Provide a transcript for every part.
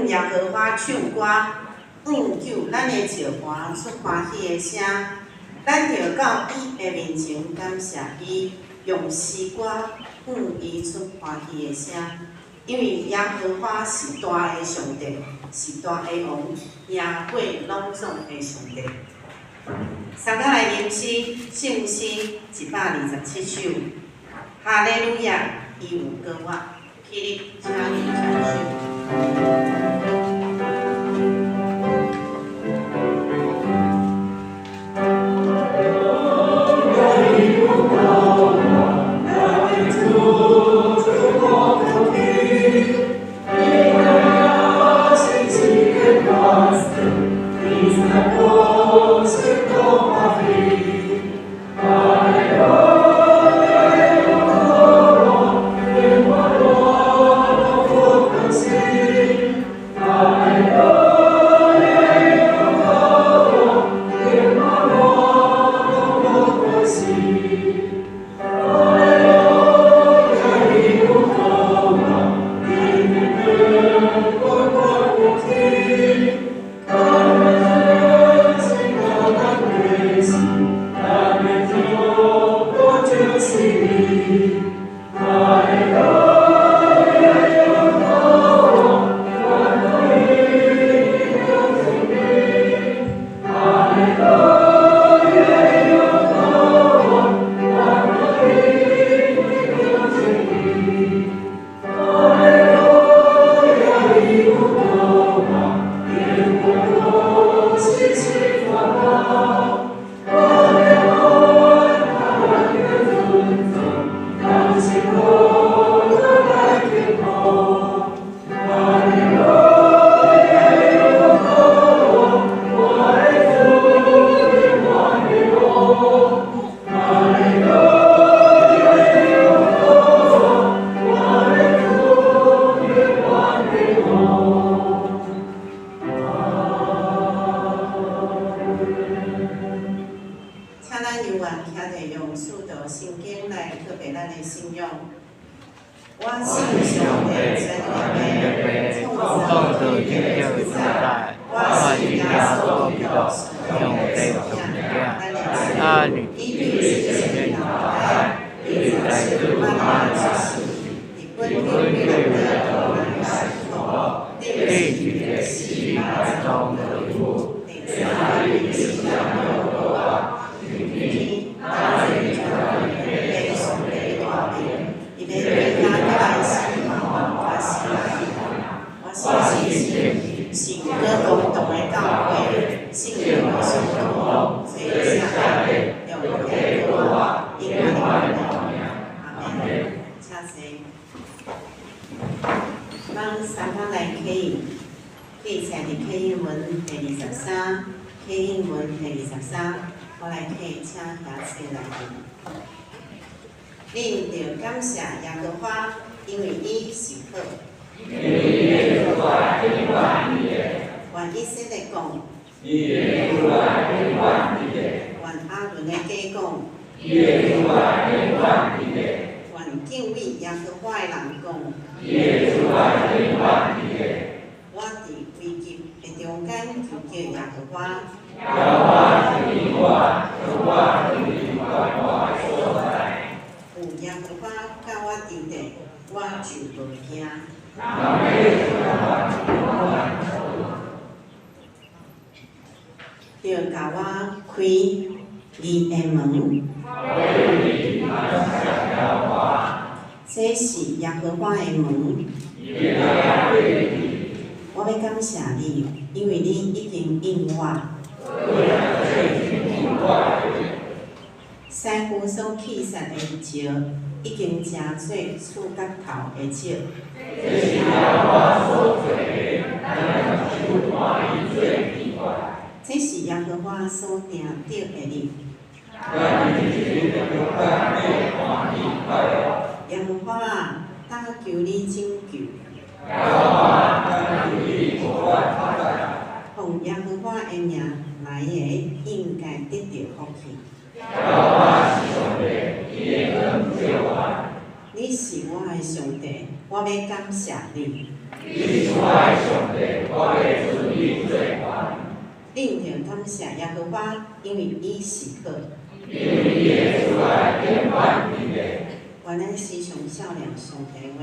耶和华唱歌，救咱的笑歌出欢喜的声。咱着到伊的面前感谢伊，用诗歌伊出欢喜的声。因为耶和华是大的上帝，是大的王，赢过拢总的上帝。三甲来吟诗，圣诗127首。哈利路亚，伊有歌我，起立，请你唱首。请咱游玩徛地用速度心经来特别咱的信仰。我信上帝全能的，创造天地自在。我是耶稣基督，用地上帝，阿女一定是天台，一在主阿是你本对的来说，地举的西来中的路，在你心上有我，你那里就被上帝大名，你被对他的心我是信歌共同的教会，信仰的相同，所以下来要给我因为你的阿门。请坐。咱三方来起，起在伫起英文第23，起英文第23，我来起，请遐坐来念。恁着感谢耶和华，因为伊是好。愿以色列讲，愿阿伦的家讲，愿敬畏耶和华的人讲，我伫危急的中间求叫耶和华。有耶和华甲我伫地，我就无惊。着甲我开你的门，这是耶和华的门。我要感谢你，因为你已经应我。师傅所起杀的石，已经成做厝角头的石。这是耶和华所定定的日。耶和华啊，但求你拯救。奉耶和华的名来的，应该得到福气。你是我的上帝，我要感谢你。恁着感谢耶和华，因为伊是好。原来时常笑脸上帝话，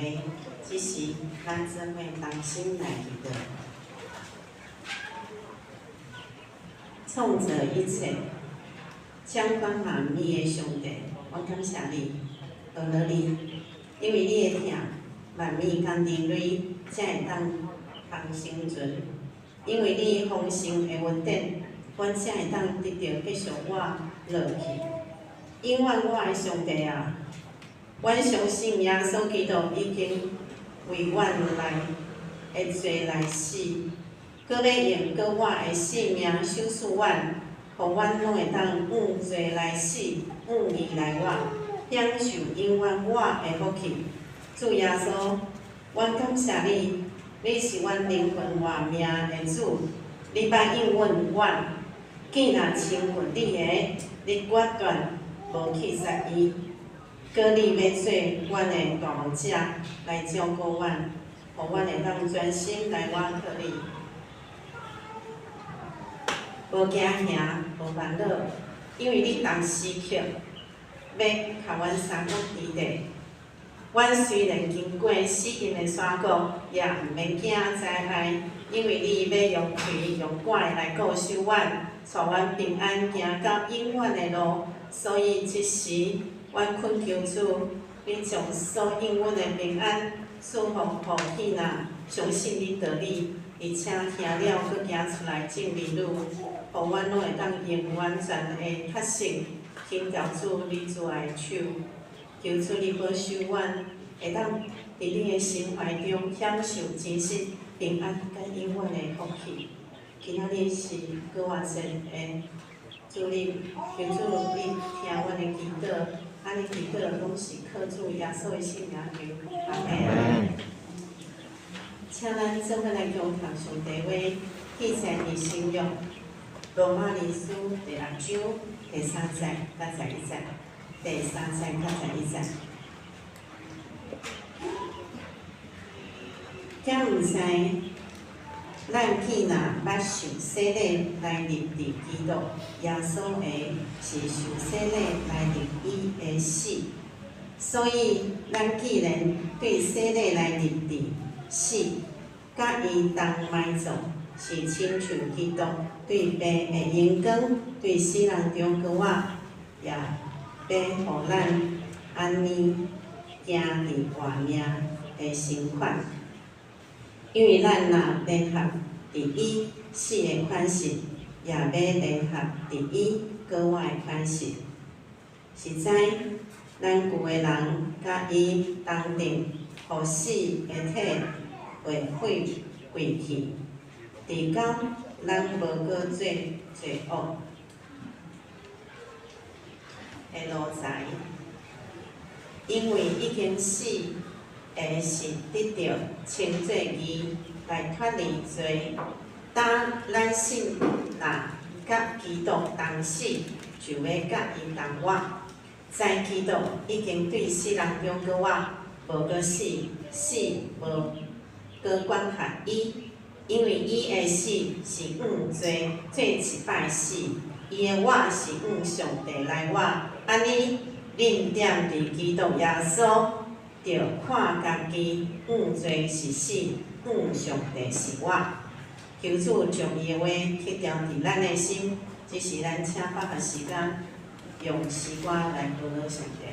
只是咱怎会当心来记得？创造一切、掌管万物的上帝，我感谢你，谢了你，因为你的疼，万物工人类才会当生存。因为你丰盛的恩典，阮才会当得到继续我落去。永远我的上帝啊，阮相信耶稣基督已经为阮的罪来死，搁要用搁我的性命守护阮，互阮拢会当罪来死，义来活，享受永远我的福气。主耶稣，阮感谢你。你是阮灵魂活命的主，你捌应允阮，既然亲近你的，你决断无去杀伊，搁你要做阮的大牧者来照顾阮，互阮会当专心来倚靠你，无惊吓，无烦恼，因为你当时刻要甲阮三国之地。阮虽然经过死荫的山谷，也毋免惊灾害，因为你要用开用拐来固守阮，带阮平安行到永远的路。所以即时，阮恳求主，你将所应阮的平安赐福互彼人，相信你道理，而且听了搁行出来证明路，互阮拢会当用完全的确信，紧抓住你主的手。求主你保守阮，会当伫你的心怀中享受真实、平安甲永远的福气。今仔日是过完节的，主你求主你听阮的祈祷，安尼祈祷拢是靠主耶稣的圣名求，阿门。请咱做伙来共读上帝话，记在你心中。罗马尼书第6章第3节到11节，第3节到11节。敢毋知，咱既若捌受洗礼来入伫基督耶稣的，是受洗礼来入伊的死。所以，咱既然对洗礼来入伫死，甲伊同埋葬，是亲像基督对病的阳光，对死人中国仔，也要互咱安尼行伫活命的生款。因为咱若联合伫伊死的款式，也要联合伫伊国外的款式。实在，咱旧的人甲伊同定，互死的体会废去，直到咱无搁做罪恶的路财，因为已经死。会是得到称作义来脱离罪。当咱信若甲基督同死，就要甲伊同活。在基督已经对世人中国仔无搁死，死无搁管辖伊，因为伊的死是用罪做一摆死，伊的活是用上帝来活。安尼，恁踮伫基督耶稣。着看家己犯罪是死，犯上帝是活。求主将伊的话刻条伫咱的心，这是咱请百学时间用诗歌来讨论上帝。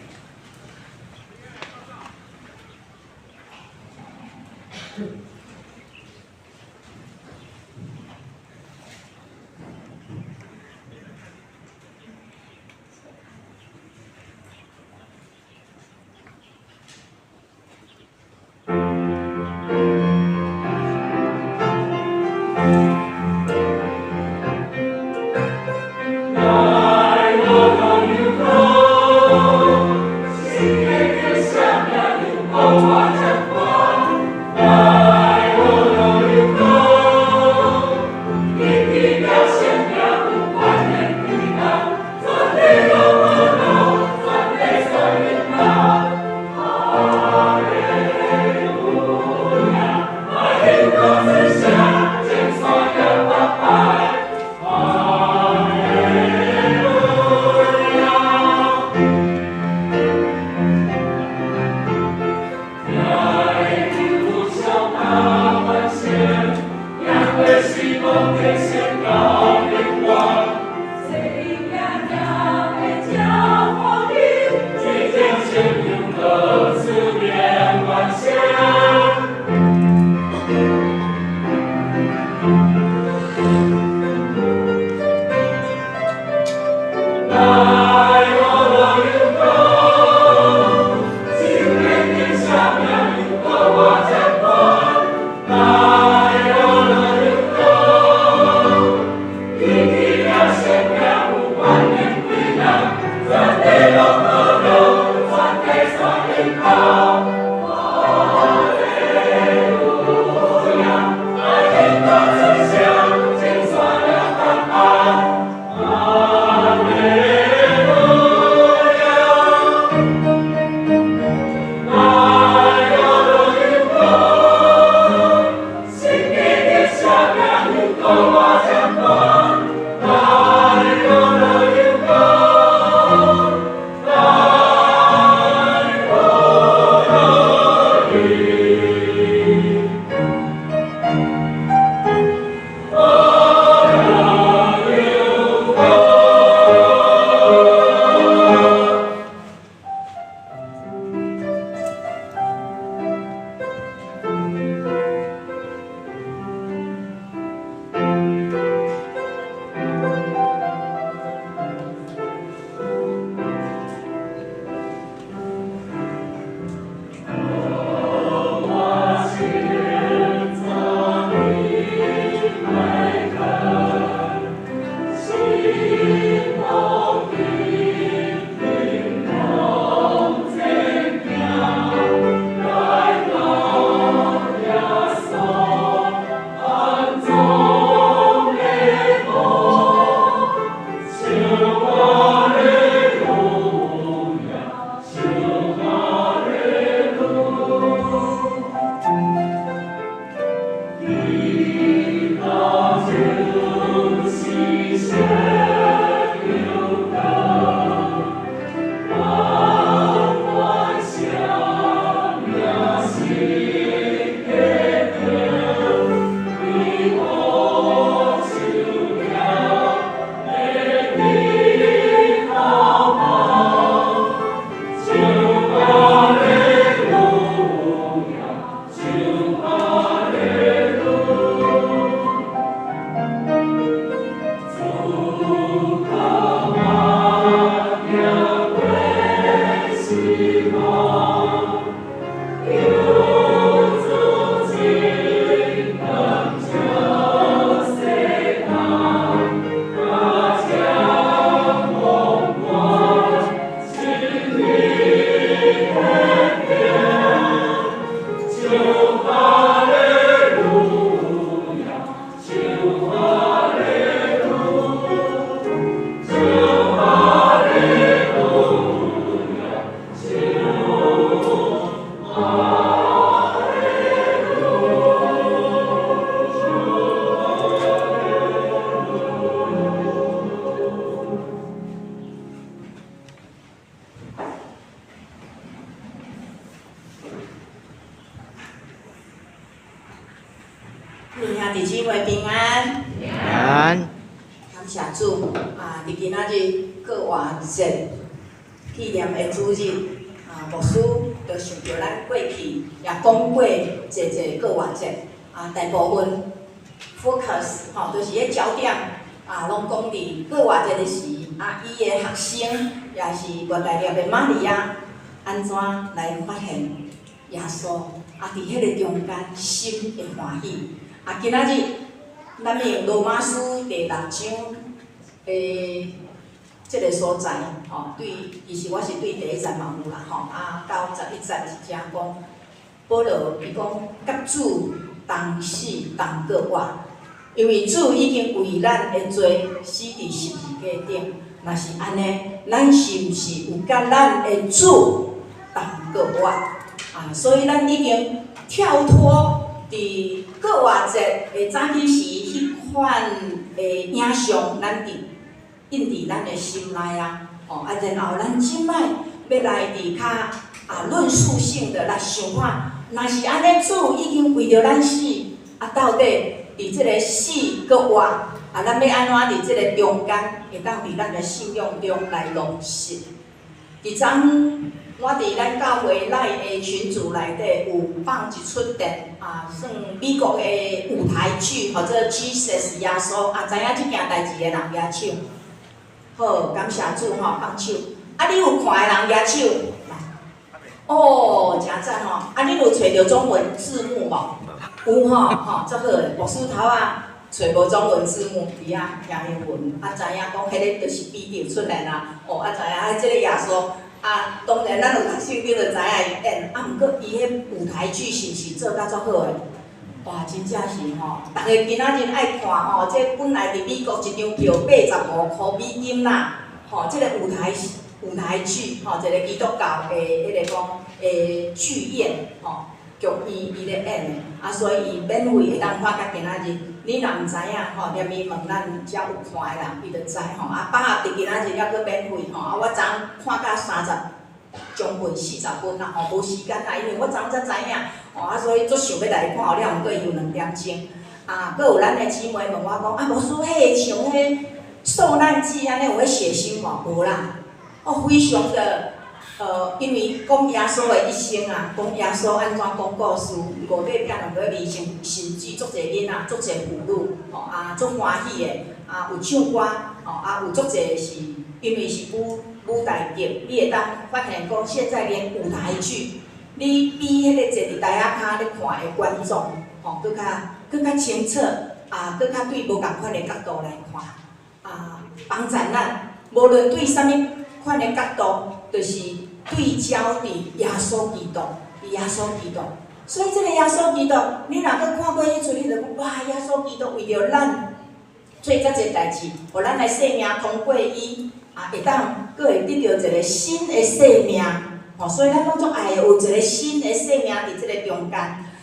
Amen. 兄弟姊妹平安。平安。感谢主啊！伫今仔日过活节纪念的主日啊，牧师就想到咱过去也讲过侪过活节啊，大部分 focus 吼，就是迄焦点啊，拢讲伫过活节的时啊，伊的学生也是原来念的玛利亚，安怎来发现耶稣啊？伫迄个中间心会欢喜啊！今仔日咱要用罗马书第6章即个所在吼，对，其实我是对第1节嘛有啦吼，啊到11节是正讲保罗伊讲甲主同死同过活，因为主已经为咱的罪死伫十字架顶。若是安尼，咱是毋是有甲咱的主同过活啊？所以咱已经跳脱伫过活节的早起时迄款的影像，咱印伫咱的心内啊。哦，啊，然后咱即摆要来伫较论述性的来想看，若是安尼，主已经为着咱死，啊，到底伫即个死搁活啊，咱要安怎伫即个中间，会当伫咱的信仰中来落实？伫昨我伫咱教会内的群组内底有放一出电算美国的舞台剧，或者 Jesus 耶稣知影即件代志的人举手。好，感谢主放手。你有看的人举手？哦，真赞吼！你有找着中文字幕无？有吼，足好诶。牧师头找无中文字幕，伫听英文，知影讲迄个就是彼得出来啦。知影即个耶稣。当然，咱有读圣经就知影伊演，毋过伊迄舞台剧是毋是做甲足好诶？哇，真正是吼！逐个今仔日爱看吼，这本来伫美国一张票85块美金啦，吼，这个舞台剧吼，一个基督教的迄个讲剧院吼，剧院伊咧演的，所以伊免费会当看甲今仔日。你若毋知影吼，连伊问咱遮有看的人，伊就知吼。百合伫今仔日还佫免费吼，我昨看到30将近40分啦，无时间啦，因为我昨才知影，所以足想要来看了，毋过伊有2点钟。佫有咱的姊妹问我讲，牧师，迄像迄受难记安尼有迄血腥无？无啦，非常的。因为讲耶稣的一生讲耶稣安怎讲故事，5块饼2个米，甚至足侪囡仔，足侪妇女，足欢喜的，有唱歌，有足侪是因为是舞台剧，你会当发现讲现在连舞台剧，你比迄个坐伫台仔骹咧看的观众，佫较清澈，佫较对无共款的角度来看，帮助咱，无论对啥物款的角度，就是对焦伫耶稣基督，耶稣基督。所以这个耶稣基督，你若佫看过迄出，你就讲哇，耶稣基督为着咱做遮侪代志，互咱的生命通过伊，会当佫会得到一个新的生命。所以咱拢足爱有一个新的生命伫即个中间。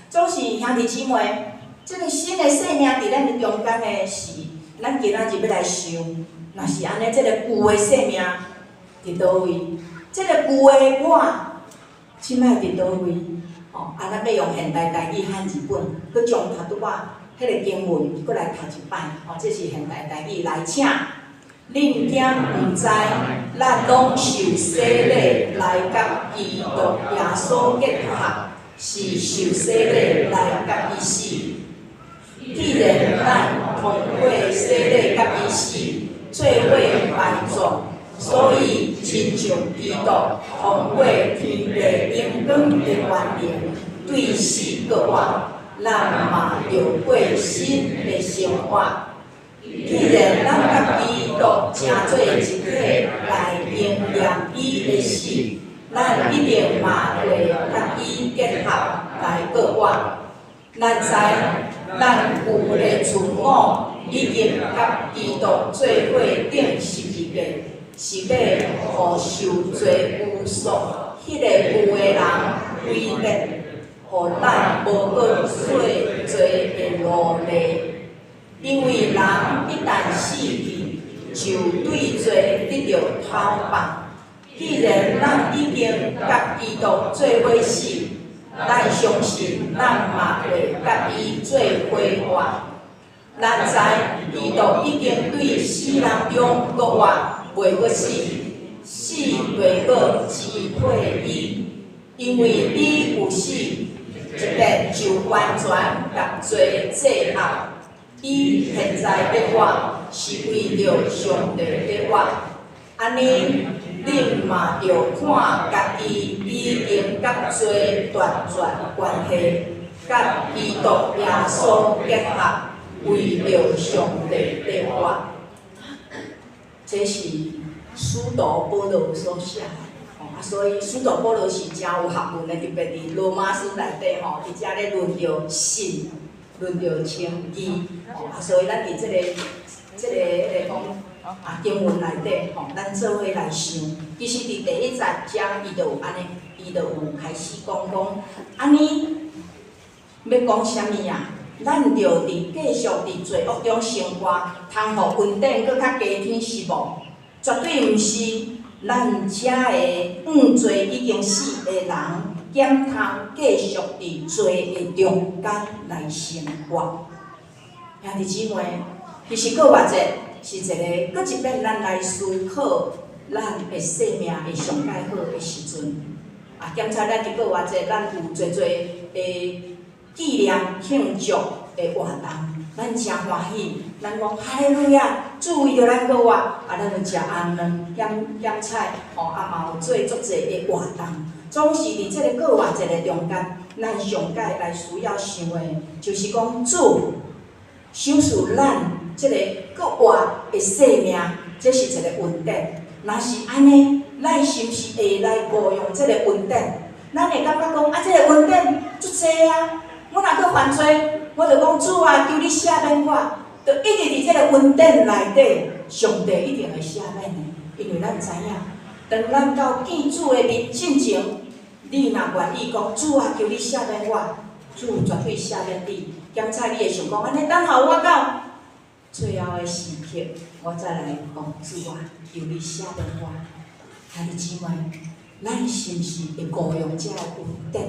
总是兄弟姊妹，即个新的生命伫咱的中间的是，咱今仔日要来想，若是安尼，即个旧的生命伫倒位？即个旧的我，即摆伫倒位？咱要用现代台语和日本，佮将头拄仔迄个经文佮来读一摆。这是现代台语来请。恁囝毋知，咱拢受洗礼来甲基督耶稣结合，是受洗礼来甲伊死。既然咱通过洗礼甲伊死，做伙埋葬。所以，亲像基督通过天地阴光的原理，对死搁活，咱嘛要过新的生活。既然咱甲基督成做一体来应验伊的死，咱一定嘛会甲伊结合来搁活。咱知，咱有的自我已经甲基督做伙顶十字架。是要互受罪污束，迄个有的人毁灭，互咱无搁受罪的奴隶。因为人一旦死去，就对罪得到讨放。既然咱已经甲基督做伙死，咱相信咱嘛会甲伊做伙活。咱知伊都已经对死人中国话袂过死，死袂过只配伊，因为伊有死，一个就完全甲罪制压。伊现在的活是为着上帝的活，安尼恁嘛着看家己已经甲罪断绝关系，甲基督耶稣结合。为着上帝的话，这是使徒保罗所写的。所以使徒保罗是真有学问的，特别伫罗马书内底吼，伊遮咧论着信，论着称义。所以咱伫即个讲经文内底吼，咱做伙来想。其实伫第一节遮，伊就有安尼，伊就有开始讲安尼要讲啥物啊？咱着伫继续伫罪恶中生活，通互稳定搁较加添是无？绝对毋是咱遮个罪已经死的人，检通继续伫罪的中间来生活。兄弟姊妹，其实搁偌者是一个，搁一遍咱来思考咱的生命会上介好的时阵。检查咱伫搁偌者，咱有侪的纪念庆祝的活动，咱真欢喜。咱讲哈利路亚，主为着咱搁活，咱就食红卵、咸菜，嘛有做足侪的活动。总是伫即个搁活一个中间，咱上界来需要想的，就是讲主享受咱即个搁活的生命，这是一个稳定。若是安尼，咱是毋是会来误用即个稳定？咱会感觉讲即个稳定足济啊！我若搁犯罪，我就讲主啊，求你赦免我，就一直伫即个稳定内底，上帝一定会赦免的，因为咱知影，当咱到见主的日进前，你若愿意讲主啊，求你赦免我，主绝对赦免你。检查你会想讲安尼，等候我到最后的时刻，我再来讲主啊，求你赦免我。兄弟姊妹，咱是毋是会误用这个稳定？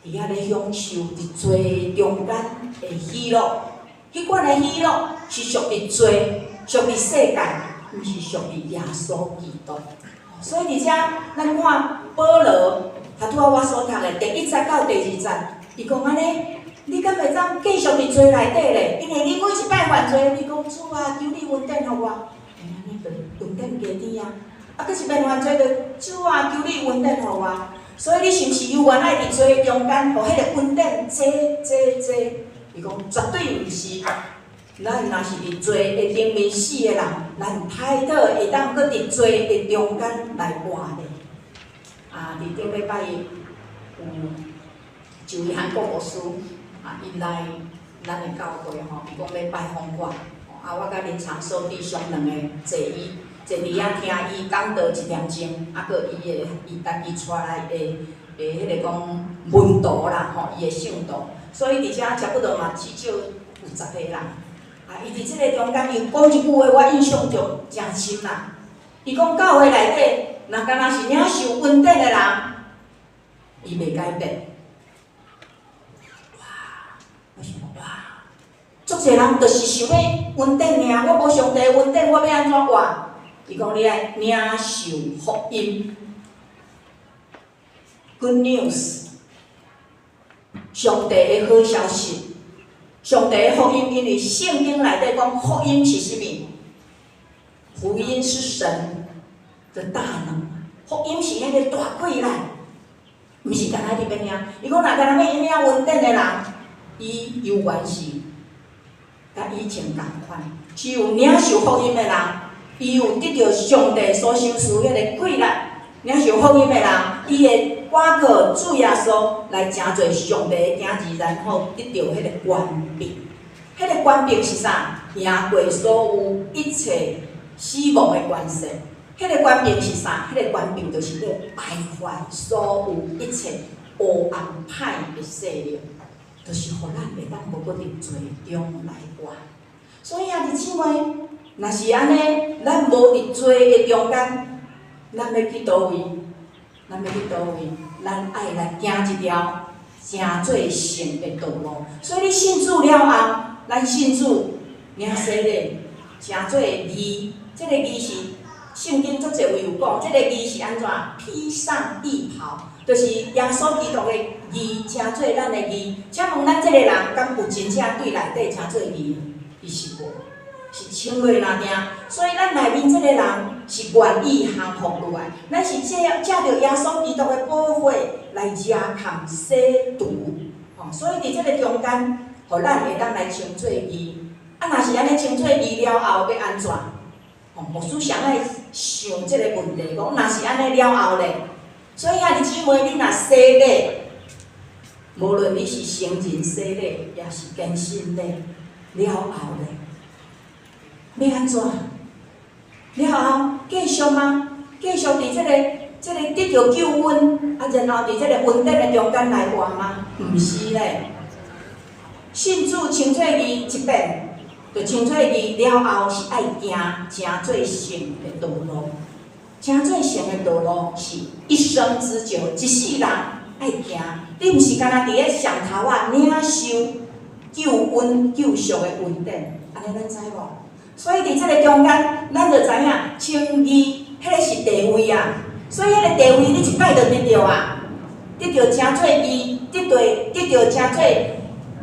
伫遐咧享受伫罪中间的喜乐，迄款的喜乐是属于罪，属于世界，毋是属于耶稣基督。所以伫遮，咱看保罗，拄仔我所读的第1节到第2节，伊讲安尼，你敢会当继续伫罪内底咧？因为你每一摆犯罪，你讲主啊，求你稳定互我，安尼就稳定加甜啊。搁一遍犯罪，就主啊，求你稳定互我。所以你是毋是有原来伫罪中间，互迄个稳定坐？伊讲绝对毋是。咱若是伫罪的顶面死的人，咱歹倒会当搁伫罪的中间来活咧。伫顶礼拜有一位韩国牧师，伊来咱的教会吼，伊讲要拜访我，我甲林长寿弟兄两个坐伫遐听伊讲道1点钟，搁伊家己带来的迄个讲文道啦，伊的圣道，所以伫遮差不多嘛至少有10个人。伊伫即个中间，伊讲一句话，我印象中诚深啦。伊讲教会内底，若敢若是领受稳定的人，伊袂改变。我想哇，足侪人就是想要稳定尔，我无上帝稳定，我要安怎活？伊讲你爱领受福音 ，Good news， 上帝的好消息。上帝的福音，因为圣经内底讲福音是啥物？福音是神的大能，福音是迄个大贵人，毋是干那伫边领。伊讲若干若要领稳定的人，伊有原是甲以前共款，只有领受福音的人。伊有得到上帝所赏赐迄个贵人，领受福音的人，伊会挂靠主耶稣来成做上帝的囝儿，然后得到迄个权柄。迄个权柄是啥？赢过所有一切死亡的关系。迄个权柄是啥？迄个权柄就是要败坏所有一切黑暗歹的势力，就是互咱袂当无搁伫罪中来活。所以弟姊妹。若是安尼，咱无伫罪的中间，咱要去倒位？咱爱来行一条正做圣的道路。所以你信主了后，咱信主领洗礼，成做义。这个义是圣经足侪位有讲，这个义是安怎？披上义袍，就是耶稣基督的义，成做咱的义。请问咱这个人，敢有真正对内底成做义？伊是无，是穿落那定。所以咱内面这个人是愿意降服落来，咱是借着耶稣基督的宝血来遮抗洗除。所以伫这个中间，互咱会当来称做义。啊，若是安尼称做义了后，要安怎？牧师上爱想即个问题，讲若是安尼了后咧，所以兄弟姊妹，你若洗礼，无论你是成人洗礼，也是更新礼，了后咧，要安怎？了后继续吗？继续伫即个得到救恩，啊，然后伫即个恩典的中间来活吗？毋是咧，信主称做义一遍。就称做义了后，是爱行正做圣的道路。正做圣的道路是一生之久，一世人爱行。你毋是干那伫咧上头啊领受救恩、救赎的恩典，安尼咱知无？所以伫即个中间，咱就知影称义，迄个是地位啊。所以迄个地位，你一摆就得着啊，得着正做义，得着正做。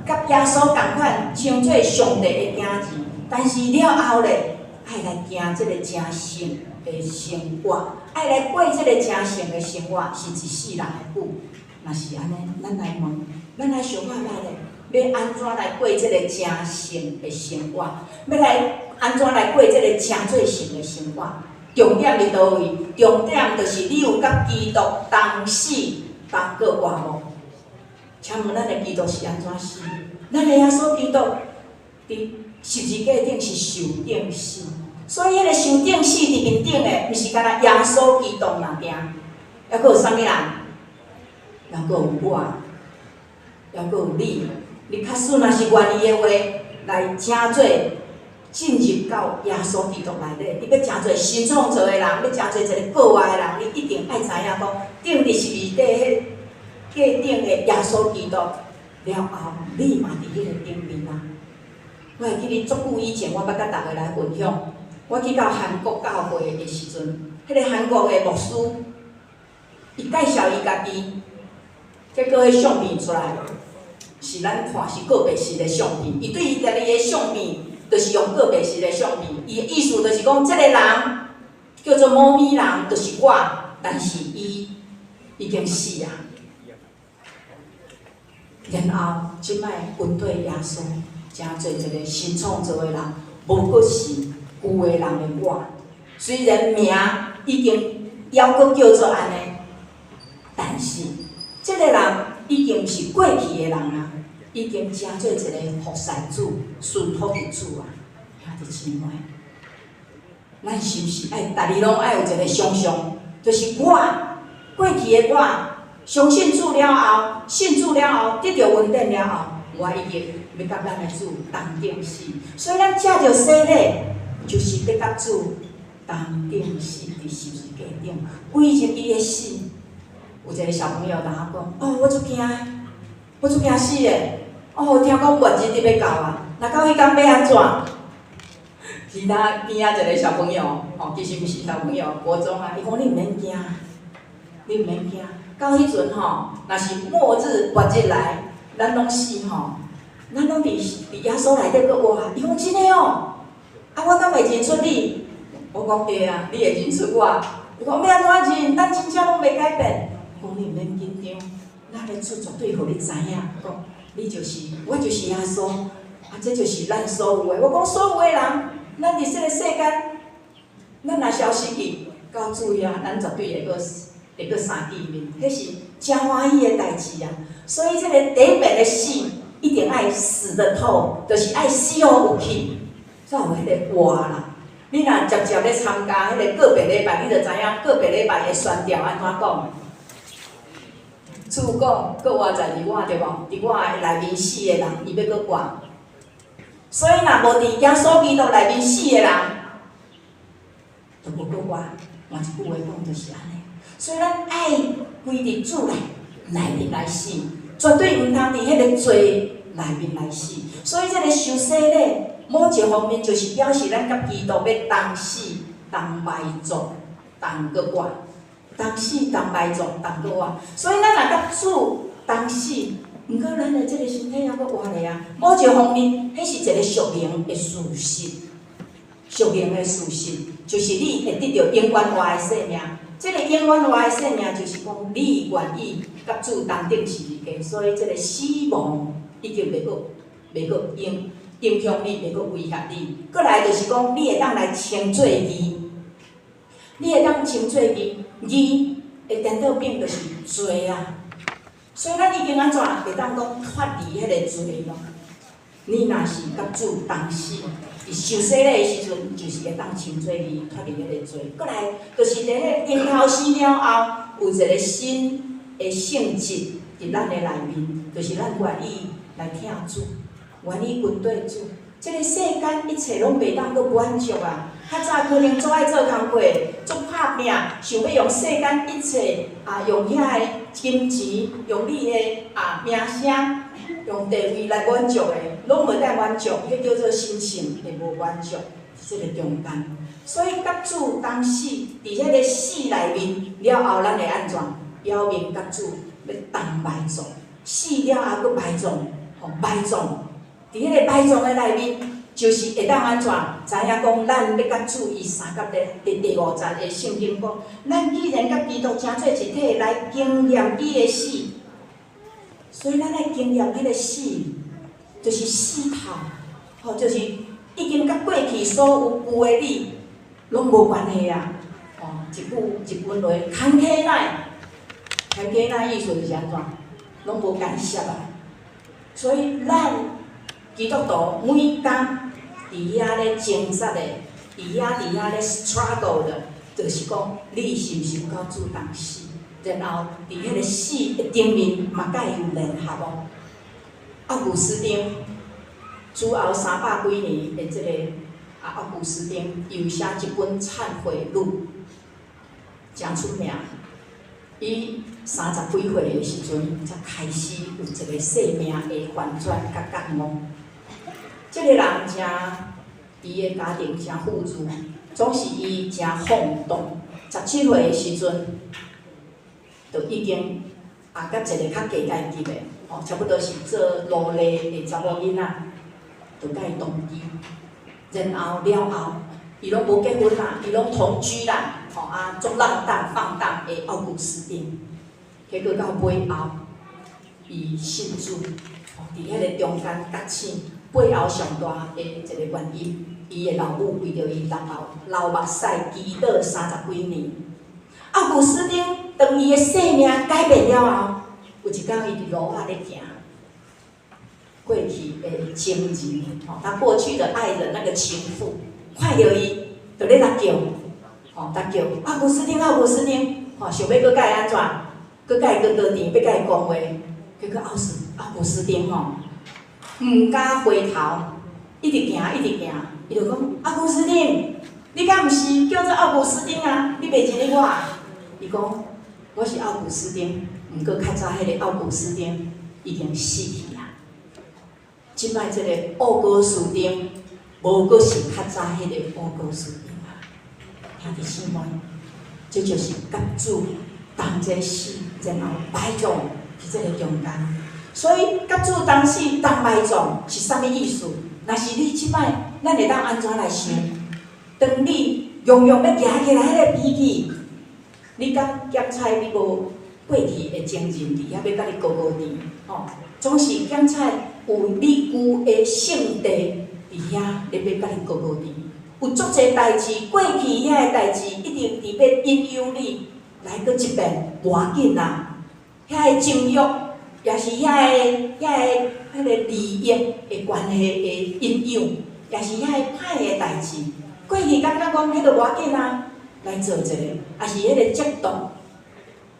甲耶稣同款，称做上帝的囝儿，但是了后咧，爱来行即个正圣的生活，爱来过即个正圣的生活，是一世人的苦。若是安尼，咱来问，咱来想看咧，要安怎来过即个正圣的生活？要来安怎来过即个正做圣的生活？重点伫倒位？重点就是你有甲基督同死同过活无？请问咱的基督是安怎死？咱的耶稣基督伫十字架顶是受钉死，所以迄个受钉死伫面顶的，毋是干那耶稣基督那定，还佫有啥物人？还佫有我，还佫有你。你假使若是愿意的话，来正做进入到耶稣基督内底，你要正做新创造的人，要正做一个过活的人，你一定爱知影讲，顶伫十字架迄架顶的耶稣基督了后，你嘛伫迄个顶面啊。我会记得足久以前，我捌甲大家来分享，我去到韩国教会的时阵，迄个韩国的牧师，伊介绍伊家己，结果迄相片出来，是咱看是个别式的相片。伊对伊家己的相片，就是用个别式的相片。伊的意思就是讲，即个人叫做某咪人，就是我，但是伊已经死啊。然后，即摆分对耶稣，正做一个新创造的人，无过是旧的人的我。虽然名已经犹阁叫做安尼，但是即个人已经是过去的人啊，已经正做一个服侍主、顺服的主啊。兄弟姊妹，咱是毋是爱逐日拢爱有一个想象，就是我过去的我。相信主了后，信主了后，得到恩典了后，我已经要甲咱的主同定死。所以咱借着洗礼，就是要甲主同定死伫十字架顶，为着伊的死。有一个小朋友同我讲：“哦，我足惊死的。哦，听讲末日伫要到啊，若到迄天要安怎？”其他边仔一个小朋友，其实毋是小朋友，国中啊，伊讲：“你毋免惊，你毋免惊。”到迄阵若是末日、末日来，咱拢死咱拢伫耶稣内底佫活。伊讲真诶哦，啊，我敢会认出你？我讲对啊，你会认出我。伊讲要安怎认？咱真正拢袂改变。我讲你毋免紧张，咱的主绝对互你知影。讲你就是，我就是耶稣，啊，这就是咱所有诶。我讲所有诶人，咱伫这个世间，咱若消失去，到主啊，咱绝对会佫相见面，迄是真欢喜的代志啊！所以，这个第一遍的死，一定爱死得透，就是爱死互有去，才有迄个活啦。你若直接咧参加迄个个别礼拜，你就知影个别礼拜的宣调安怎讲。主讲，佫活在伫我对无？伫我的内面死的人，伊要佫活。所以，若无伫耶稣基督内面死的人，就无佫活。换一句话讲，就是安尼。所以咱爱归伫主内面来死，绝对毋通伫迄个罪内内面来死。所以这个受洗礼，某一方面就是表示咱甲基督要同死、同埋葬、同搁活，同死、同埋葬、同搁活。所以咱若甲主同死，毋过咱的这个身体还阁活咧啊。某一方面，迄是一个属灵的事实，属灵的事实就是你会得到永远活的生命。这个永远活的生命就是讲，你愿意甲主同定十字架，所以这个死亡已经袂阁影响你，袂阁威胁你。过来就是讲，你会当来称做义，你会当称做义，义的颠倒变就是罪啊。所以咱已经安怎会当讲脱离迄个罪咯？你若是甲主同死，伫受洗礼的时阵，就是会当称做义，脱离迄个罪。过来就是伫迄因头死了后，有一个新的性质伫咱的内面，就是咱愿意来听主，愿意跟对主。这个世间一切拢袂当阁满足啊！较早可能做爱做工课，做拍拼，想要用世间一切用遐个金钱，用你的名声，用地位来满足的，拢袂当满足，迄叫做心性会无满足，是这个中间。所以甲主当死，伫迄个死内面了后，咱会安怎？表明甲主要同埋葬，死了后阁埋葬，埋葬。伫迄个埋葬的内面，就是会当安怎？知影讲，咱要甲主伊三甲第5节的圣经讲，咱既然甲基督成做一体，来经验伊的死，所以咱来经验迄个死，就是死透，就是已经甲过去所有旧的你拢无关系啊。一本话，空起来，空起来意思就是安怎？拢无干涉啊。所以咱基督徒每工伫遐咧挣扎的，伫遐咧 struggle 的，就是讲你是毋是有甲主同死，然后伫迄个死的顶面嘛，甲伊有联合哦。奥古斯丁主后300几年的这个奥古斯丁，伊有写一本忏悔录，诚出名。伊30几岁的时阵，才开始有一个生命的反转甲觉悟。这个人伊的家庭诚富裕，总是伊诚放荡。17岁的时阵，就已经甲一个较低阶级的，差不多是做奴隶的查某囡仔，就甲伊同居。然后伊拢无结婚啦，伊拢同居啦，足浪荡放荡的奥古斯丁。结果到尾后，伊信主，伫迄个中间觉醒。背后上大的一个原因，伊的老母为着伊流目屎祈祷30几年。奥古斯丁当伊的生命改变了后，有一天伊伫路仔咧行，过去的情人，他过去的爱人那个情妇，看到伊就咧搭叫，奥古斯丁，想要搁甲伊安怎？搁甲伊搁甜，要甲伊讲话，结果奥古斯丁毋敢回头，一直行，伊就讲：奥古斯丁，你敢毋是叫做奥古斯丁啊？你袂认得我？伊讲：我是奥古斯丁，毋过较早迄个奥古斯丁已经死去啊。即摆即个奥古斯丁，无阁是较早迄个奥古斯丁啊。兄弟姊妹，这就是甲主同齐死，然后埋葬伫即个中间。所以，甲主同死同埋葬是啥物意思？若是你即摆，咱会当安怎来想？当你样样要行起来迄个脾气，你敢检采你无过去的情人伫遐要甲你高甜，总是检采有你旧的性地伫遐咧要甲你高甜。有足侪代志，过去遐个代志一定伫要引诱你来过一遍，无要紧啦。遐个情欲。也是遐个利益的关系的引诱，也是遐个歹的代志。过去感觉讲迄个无要紧啊，来做一个，也是迄个嫉妒，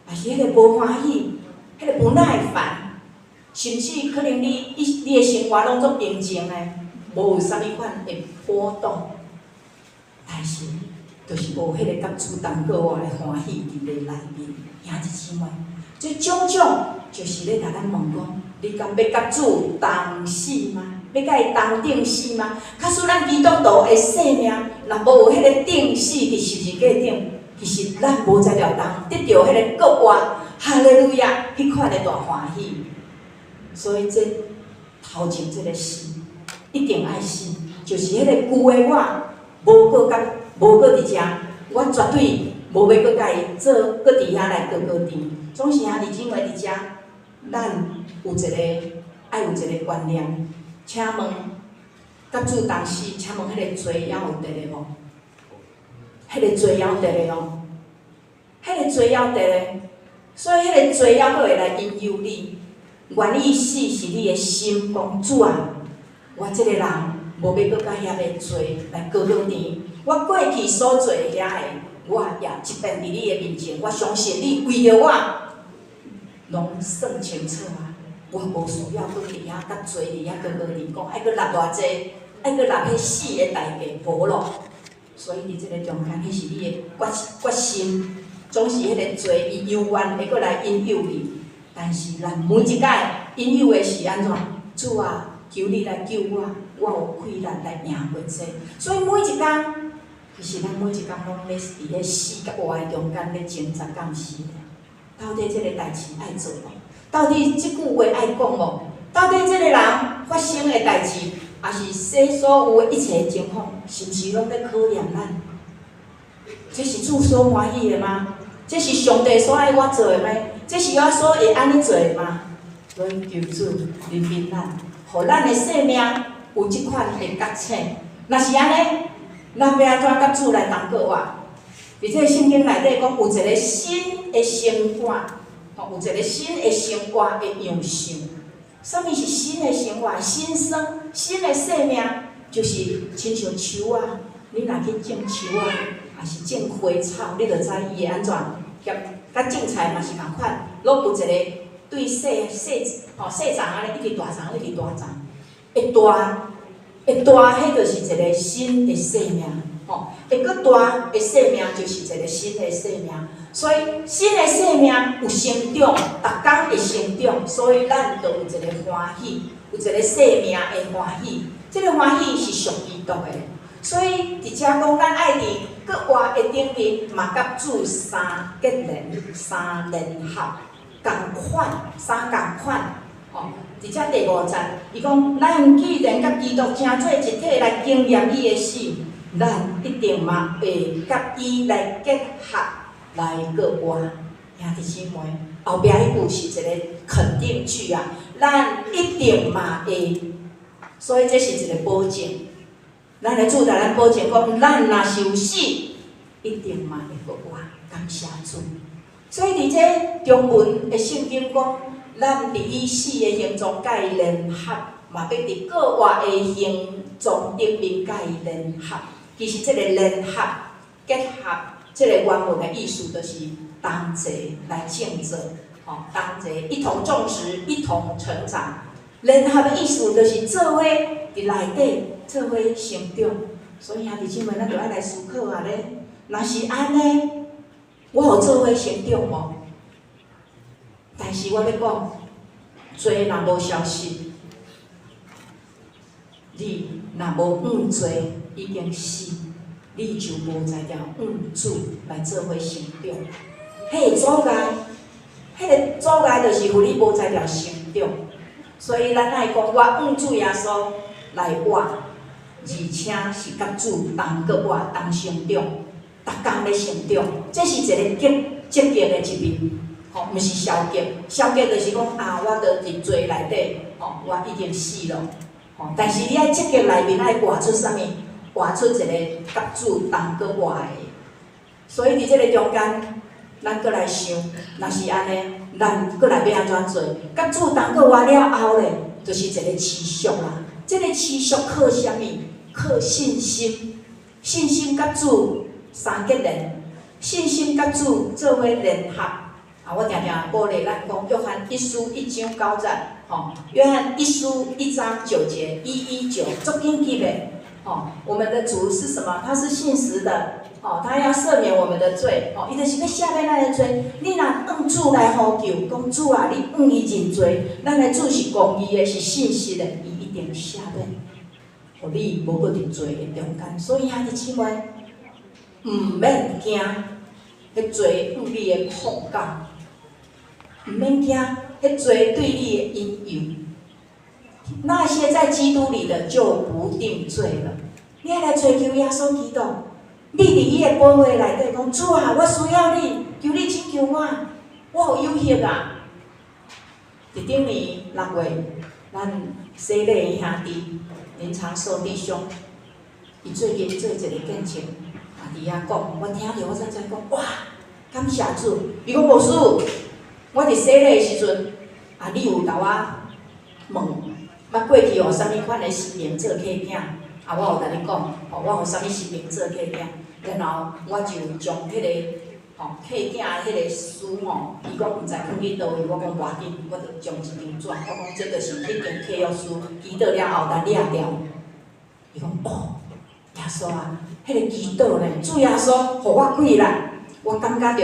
也是迄个无欢喜，迄个不耐烦，甚至可能你的生活拢足平静的，无有啥物款的波动，但是就是无迄个甲主同过活的欢喜伫咧内面，兄弟姊妹，这种种。就是咧甲咱问讲，你敢要甲主同死吗？要甲伊同定死吗？假使咱基督徒的生命，若无有迄个定死伫十字架顶，其实咱无才了当得到迄个国外哈利路亚迄款的大欢喜。所以这头前这个死一定爱死，就是迄个旧的我，无搁伫遮，我绝对无要搁甲伊做，搁伫遐来高甜。总是兄弟姊妹伫遮，咱有一个爱有一个观念，请问甲主同时，请问迄个罪还有得咧无？迄个罪还有得咧无？迄个罪还有得咧，所以迄个罪还佫会来引诱你。愿意死是你的心，讲主啊，我即个人无要搁甲遐个罪来高甜。我过去所做遐个，我也一遍伫你的面前，我相信你为着我，拢算清楚啊。我无需要搁伫遐甲罪伫遐高甜，讲爱搁纳偌济，爱搁纳迄死的代价，无咯。所以伫即个中间，迄是你的决心，总是迄个罪伊幽怨会搁来引诱你。但是咱每一届引诱的是安怎？主啊，求你来救我，我有困难来赢过这。所以每一天，其实咱每一天拢咧伫咧死甲活的中间咧挣扎敢死。到底这个代志爱做无？到底即句话爱讲无？到底这个人发生的代志，也是世所有的一切情况，是毋是拢咧考验咱？这是主所欢喜的吗？这是上帝所爱我做的吗？这是我所会安尼做的吗？所以求主怜悯咱，互咱的生命有即款的觉醒。若是安尼，咱要安怎甲主来同过活？伫这个圣经内底讲，有一个新的生活，有一个新的生活的样相。什么是新的生活？新生、新的生命，就是亲像树啊，你若去种树啊，还是种花草，你就知伊会安怎。甲种菜嘛是共款，拢有一个对细丛安尼一直大丛，一直大丛，会大，迄就是一个新的生命，会搁大的生命就是一个新的生命。所以新的生命有成长，逐工会成长，所以咱就有一个欢喜，有一个生命的欢喜。这个欢喜是上基督的。所以伫遮讲，咱爱伫搁活的顶面，嘛甲主三结连、三联合，共款，三共款。伫遮第5节，伊讲，咱既然甲基督成做一体来经验伊的死，咱一定嘛会甲伊来结合来搁活。兄弟姊妹，后壁迄句是一个肯定句啊，咱一定嘛会，所以这是一个保证。咱的主甲咱保证讲，咱若是有死，一定嘛会搁活，感谢主。所以伫这中文的圣经讲，咱伫伊死的形状甲伊联合，嘛要伫搁活的形状顶面甲伊联合。其实这个联合、结合，这个原文的意思就是同齐来建造，同齐一同种植，一同成长。联合的意思就是做伙伫内底。做伙成长，所以兄弟姊妹，咱着爱来思考下咧。若是安尼，我有做伙成长无？但是我要讲，罪若无消失，你若无罪已经死，你就无在条主来做伙成长。迄个阻碍，迄个阻碍就是互你无在条成长。所以咱爱讲，我主耶稣来活。而且是甲主同搁活同成长，逐工咧成长，这是一个积极的一面，毋是消极。消极就是讲我着伫罪内底，我已经死了，但是你爱积极内面爱活出啥物？活出一个甲主同搁活的。所以伫即个中间，咱搁来想，若是安尼，咱搁来要安怎做？甲主同搁活了后咧，就是一个持续啦。这个持续靠啥物？靠信心，信心甲主三结连，信心甲主做伙联合。我常常鼓励咱讲，约翰一书1章9节，约翰一书1章9节，119，足紧记的。我们的主是什么？他是信实的，他要赦免我们的罪，伊就是要赦免咱的罪。你若向主来呼求，讲主啊，你向伊认罪，咱的主是公义的，是信实的，伊一定赦免，互你无搁伫罪的中间。所以兄弟姊妹，毋免惊，迄罪向你的控告，毋免惊，迄罪对你的引诱。那些在基督里的就不定罪了。你要来追求耶稣基督，你伫伊的保护内底讲，主啊，我需要你，求你拯救我，我有有血啊！伫顶年6月，咱洗礼兄弟林长寿弟兄，伊最近做一个见证，伫遐讲，我听着我才知讲，哇，感谢主！伊讲牧师，我伫洗礼的时阵，你有甲我问？过去有啥物款的神明做客囝，我有甲你讲，我有啥物神明做客囝，然后我就将迄个客囝的迄个书伊讲毋知放去倒位，我讲无要紧，我就将一张纸，我讲这就是迄张契约书，祈祷了后才掠掉。伊讲耶稣啊，迄个祈祷呢，主耶稣，互我几力，我感觉到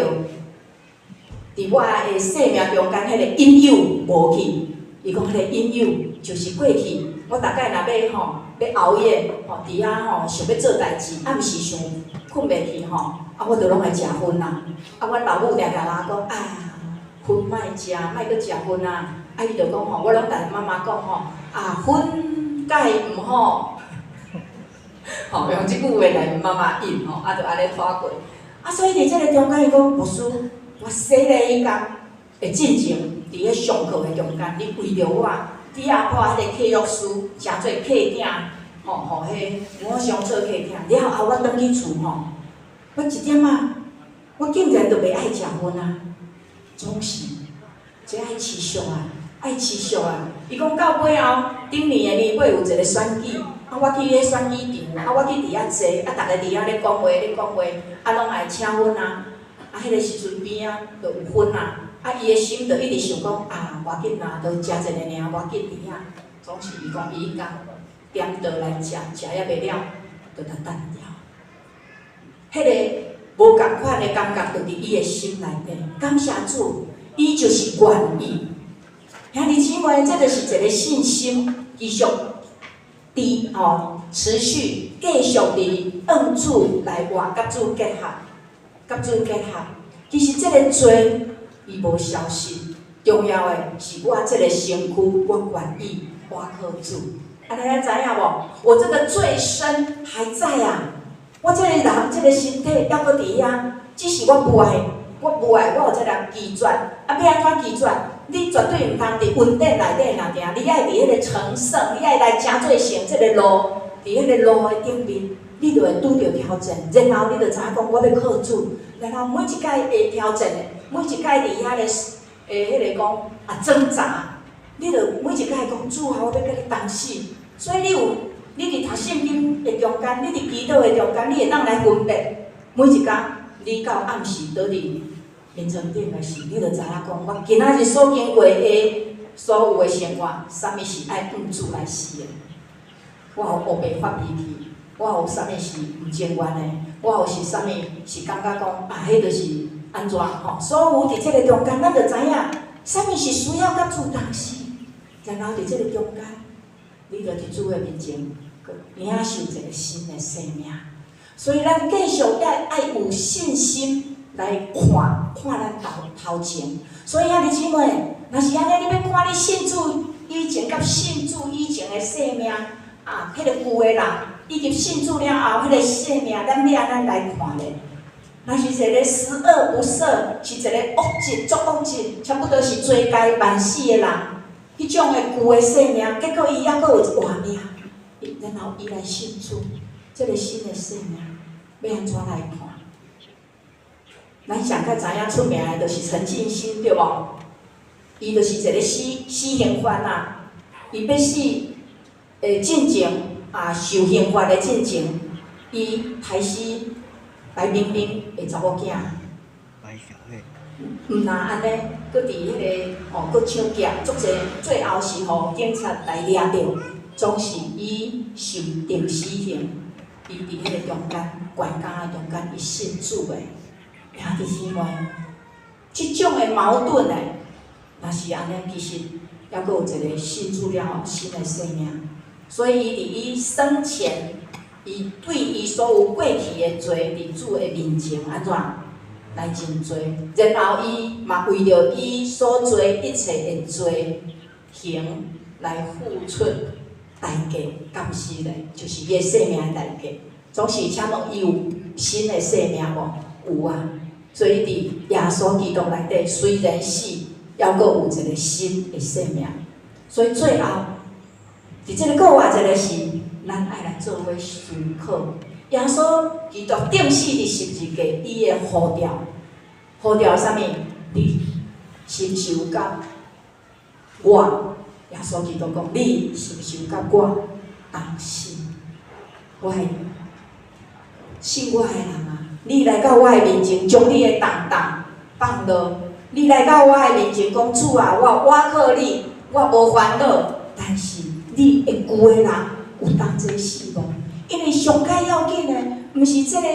伫我的生命中间迄个引诱无去。伊讲迄个引诱就是过去，我大概若要熬夜伫遐想要做代志，暗时想困袂去我就拢会食薰啦。阮老母常常讲，薰莫食，莫阁食薰啊。伊就讲我拢甲妈妈讲薰钙毋好，用即句话来妈妈应就安尼拖过。所以伫即个中间，伊讲牧师，我洗礼迄天会进前。伫咧上课的中间，你为着我，底下破迄个契约书，诚做客囝，互迄我相做客囝。了后我转去厝我一点我竟然就袂爱食薰啊！总是，这爱持续爱持续伊讲到尾后，顶年的年尾有一个选举，我去迄选举场，我去伫遐坐，逐个伫遐咧讲话，拢爱请薰迄个时阵边就有薰伊的心就一直想讲无要紧啦，就食一个尔，无要紧伫遐。总是伊讲伊讲点倒来食，食也袂了，就等掉。迄个无共款的感觉，就伫伊的心内底。感谢主，伊就是愿意。兄弟姊妹，这就是一个信心，继续持续继续伫按主来活，甲主结合，其实这个罪。伊无消失，重要的是我这个身躯，我愿意，我靠主。大家知影无？我这个罪身还在我这个人，这个身体还搁伫遐，只是我无爱，我有这个拒绝。要安怎拒绝？你绝对毋通伫恩典内底若定，你爱伫迄个成圣，你爱来真做成这个路，伫迄个路的顶面，你就会拄着挑战，然后你就知影讲我要靠主，然后每一届的挑战的。每一届伫遐迄个讲挣扎，你着每一届讲主啊，我要甲你同死。所以你伫读圣经的中间，你伫祈祷的中间，你会当来分别每一天，你到暗时倒伫眠床顶的时，你着知影讲，我今仔日所经过的所有的生活，啥物是爱按主来死的？我有黑白发脾气，我有啥物是毋情愿的？我有是啥物是感觉讲迄著是。安怎所有伫即个中间，咱就知影，啥物是需要甲主同时，然后伫即个中间，你着伫主的面前，领受一个新的生命。所以咱继续爱有信心来看咱头前。所以兄弟姊妹，若是安尼，你要看你信主以前甲信主以前的生命迄个旧的人，以及信主了后迄个生命，咱要安怎来看咧？若是一个十恶不赦，是一个恶疾、作恶疾，差不多是罪该万死的人，迄种的旧的生命，结果伊还阁有活命，然后伊来信主，这个新的生命要安怎来看？咱上较知影出名的，就是陈进兴，对无？伊就是一个死刑犯伊要死进前受刑罚的进前，伊杀死白冰冰的查某囝。毋但安尼，搁伫迄个搁抢劫，足济，最后是互警察来抓着，总是以受定死刑，伊伫迄个中间悬崖中间，伊信主的兄弟姊妹，即种的矛盾诶，若是安尼，其实还佫有一个信主了后新的生命。所以伊伫伊生前，伊对伊所有过去的罪，伫主的面前安怎来认罪，然后伊嘛为着伊所做一切的罪行来付出代价，感谢咧，就是伊的生命的代价。总是请问伊有新的生命无？有啊。所以伫耶稣基督内底，虽然死，还佫有一个新的生命。所以最后，伫即个国外一个是，咱爱来做伙思考。耶稣基督钉死伫十字架，伊的呼召啥物？你亲像甲我，耶稣基督讲，你是毋是有甲我同死？我系信我的人啊！你来到我的面前，将你的重担放落。你来到我的面前，讲主啊，我靠你，我无烦恼。但是你会旧的人有当做死无？因为上解要紧的，毋是即个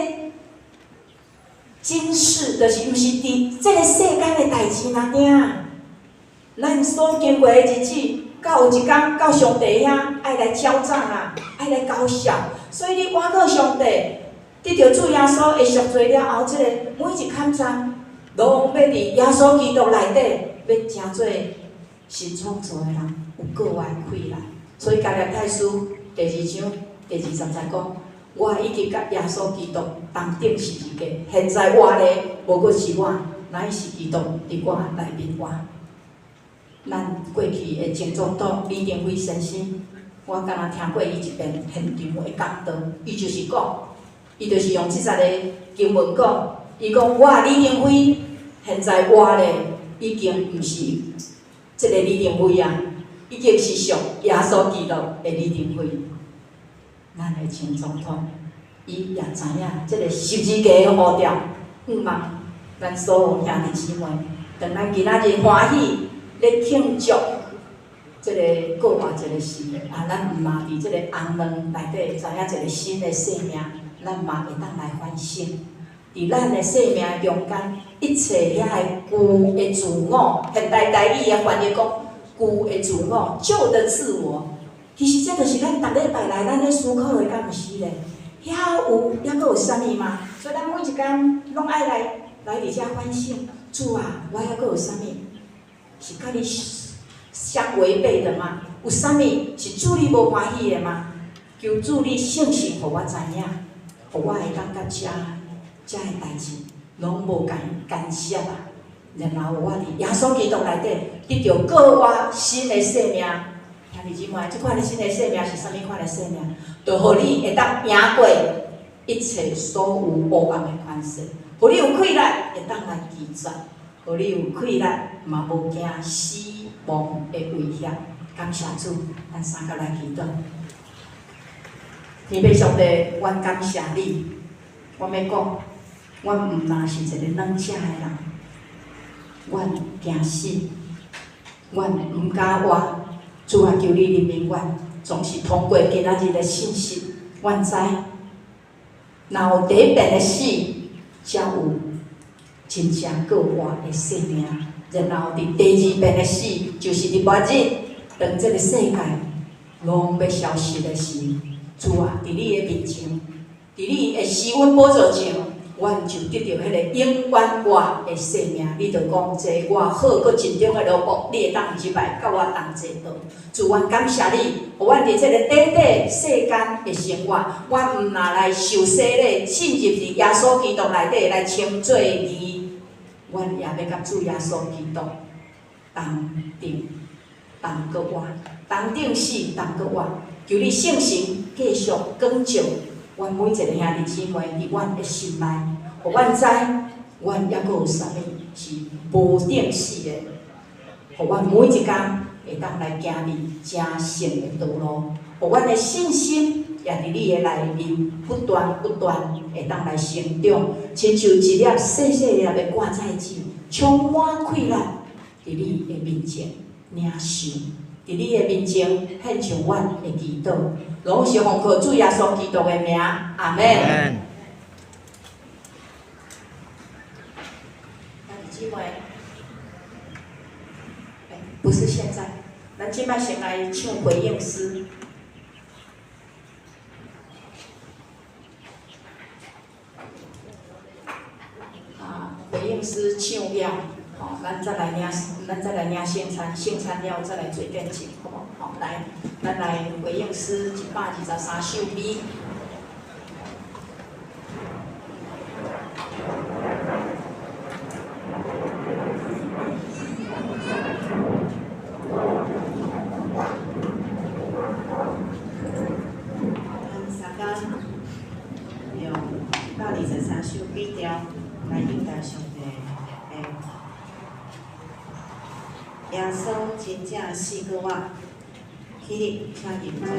今世，就是毋是伫即个世间的代志那尔。咱所经过的日子，到有一天到上帝遐爱来交账啊，爱来交涉。所以你倚靠上帝，得到主耶稣的赎罪了后，即个每一坎站，拢要伫耶稣基督内底，要成做新创造的人，有国外开来。所以加略太书第2章第20节讲，我已经甲耶稣基督同顶十字架，现在活的无过是我，乃是基督伫我内面活。咱过去的前总统李登辉先生，我敢若听过伊一遍现场的讲道，伊就是讲，伊就是用即个经文讲，伊讲我李登辉现在活的已经毋是即个李登辉啊，已经是属耶稣基督的李登辉。咱的前总统，伊也知影即个十字架的呼召，毋望咱所有兄弟姊妹，当咱今仔日欢喜。咧庆祝即个国外一个事啊，咱毋嘛伫即个红门内底知影一个新的生命，咱嘛会当来反省。伫咱的生命中间，一切遐个旧的自我，现代台语的翻译讲旧的自我、旧的自我，其实这就是咱逐礼拜来咱咧思考的，敢毋是咧？遐有抑佫有啥物嘛？所以咱每一工拢爱来伫遮反省。主啊，我抑佫有啥物？是甲你相违背的吗？有啥物是主你无欢喜的吗？求主你信息，互我知影，互我会当甲遮的代志，拢无干涉啊。然后我伫耶稣基督内底得到过我新的生命。兄弟姊妹，即款的新的生命是啥物款的生命？就互你会当赢过一切所有黑暗的权势，互你有气力会当来拒绝。互你有气力，嘛无惊死亡的威胁。感谢主，咱三个来祈祷。天父上帝，阮感谢你。我要讲，阮毋若是一个软性的人，阮惊死，阮毋敢活。主啊，求你怜悯阮，总是通过今仔日的信息，阮知，若有第一遍的死，才有。真正过活的生命，然后伫第2遍的死，就是伫末日，当这个世界拢要消失的时，主啊，伫你的面前，伫你的施恩宝座前，阮就得到迄个永远活的生命。你着讲，这我好搁真重的萝卜，你会当入来，甲我同齐倒。主，阮感谢你，互阮伫这个短短世间的生活，阮毋若来受洗礼，进入伫耶稣基督内底来称做义。阮也要甲主耶稣基督同顶同搁活，同顶死同搁活。求你圣神继续光照阮每一个兄弟姊妹伫阮的心内，互阮知，阮抑佫有啥物是无顶死的，互阮每一工会当来行入正圣的道路，互阮的信心也伫你的内面不断会当来成长，亲像一粒细细粒的瓜菜籽，充满快乐，伫你的面前领受。伫你的面前献上阮的祈祷，拢是奉靠主耶稣基督的名，阿门。姊妹，不是现在，咱即摆先来唱回应诗。回应诗唱了，吼，咱再来领圣餐，圣餐了再来做见证，好无？吼，来，咱来回应诗123首美。123首美调来应答上帝的。耶稣真正死过我，起立，请入座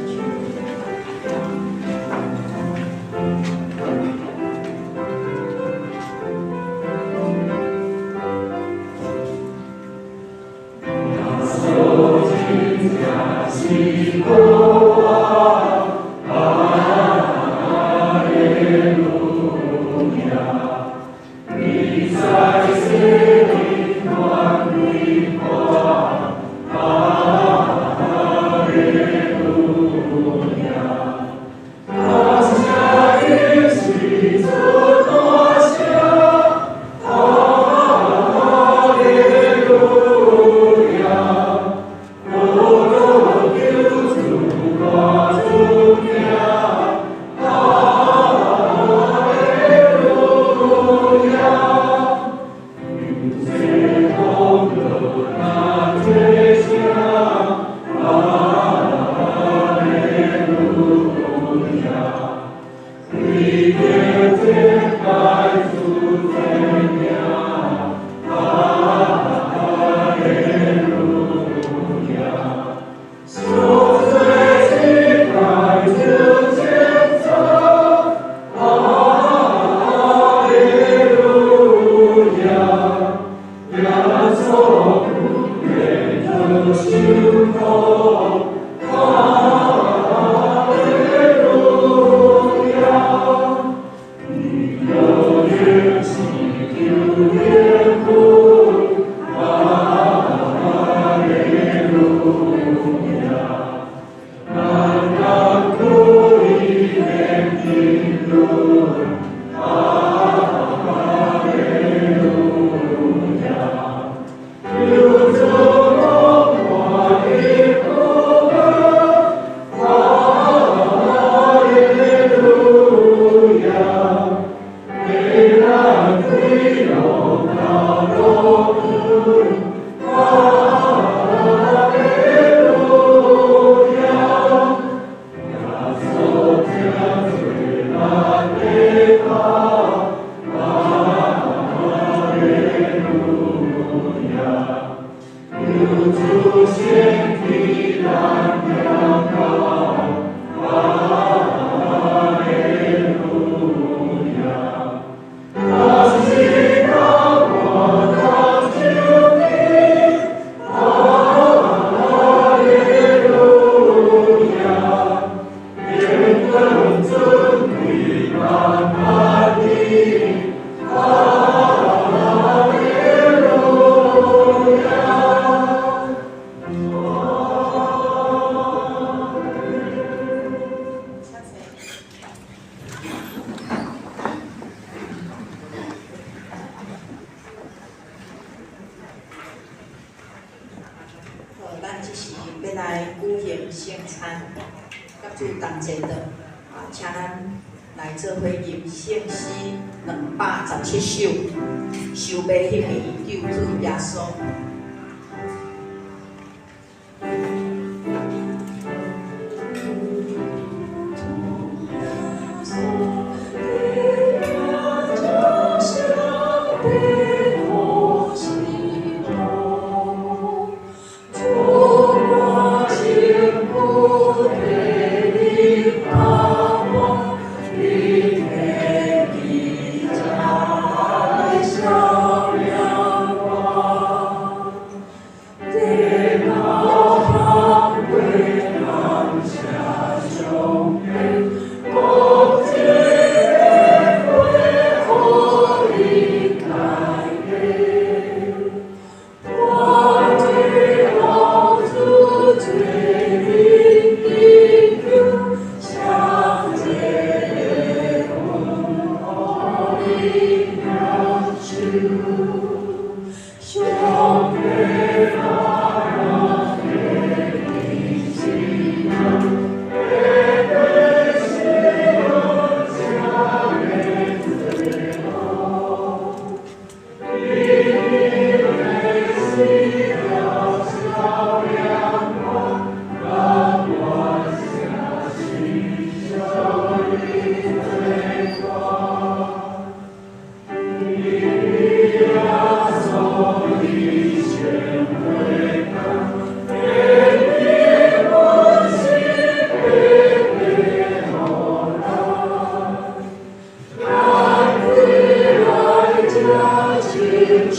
伫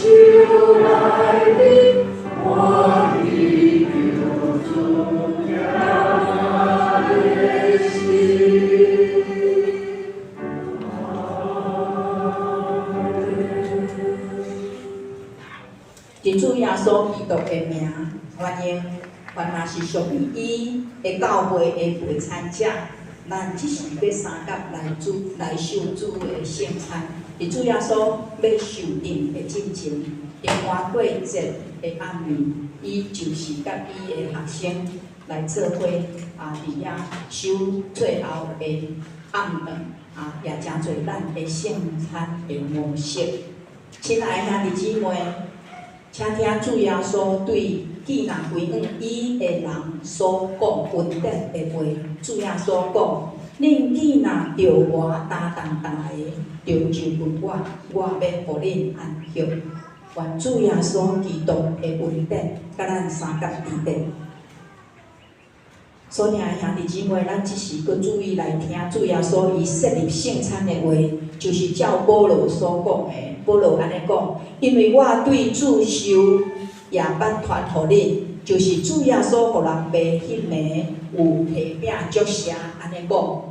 主耶稣基督的名，欢迎，凡若是属于伊的教会的陪参者，咱即时要三甲来受主的圣餐。伫主耶稣要受定的进前，伫花过节的暗暝，伊就是甲伊的学生来做伙伫遐守最后的暗顿也诚侪咱的圣餐的模式。亲爱的兄弟姊妹，请听主耶稣对记那归往伊的人所讲恩典的话。主耶稣讲：恁记那着我担当大个，着就问我，我要互恁安息。愿主耶稣基督的恩典，甲咱三甲伫地。所听的兄弟姊妹，咱即时搁注意来听主耶稣伊设立圣餐的话，就是照保罗所讲的。保罗安尼讲，因为我对主受也捌传互恁，就是主耶稣互人袂迄个有提饼祝谢，安尼讲。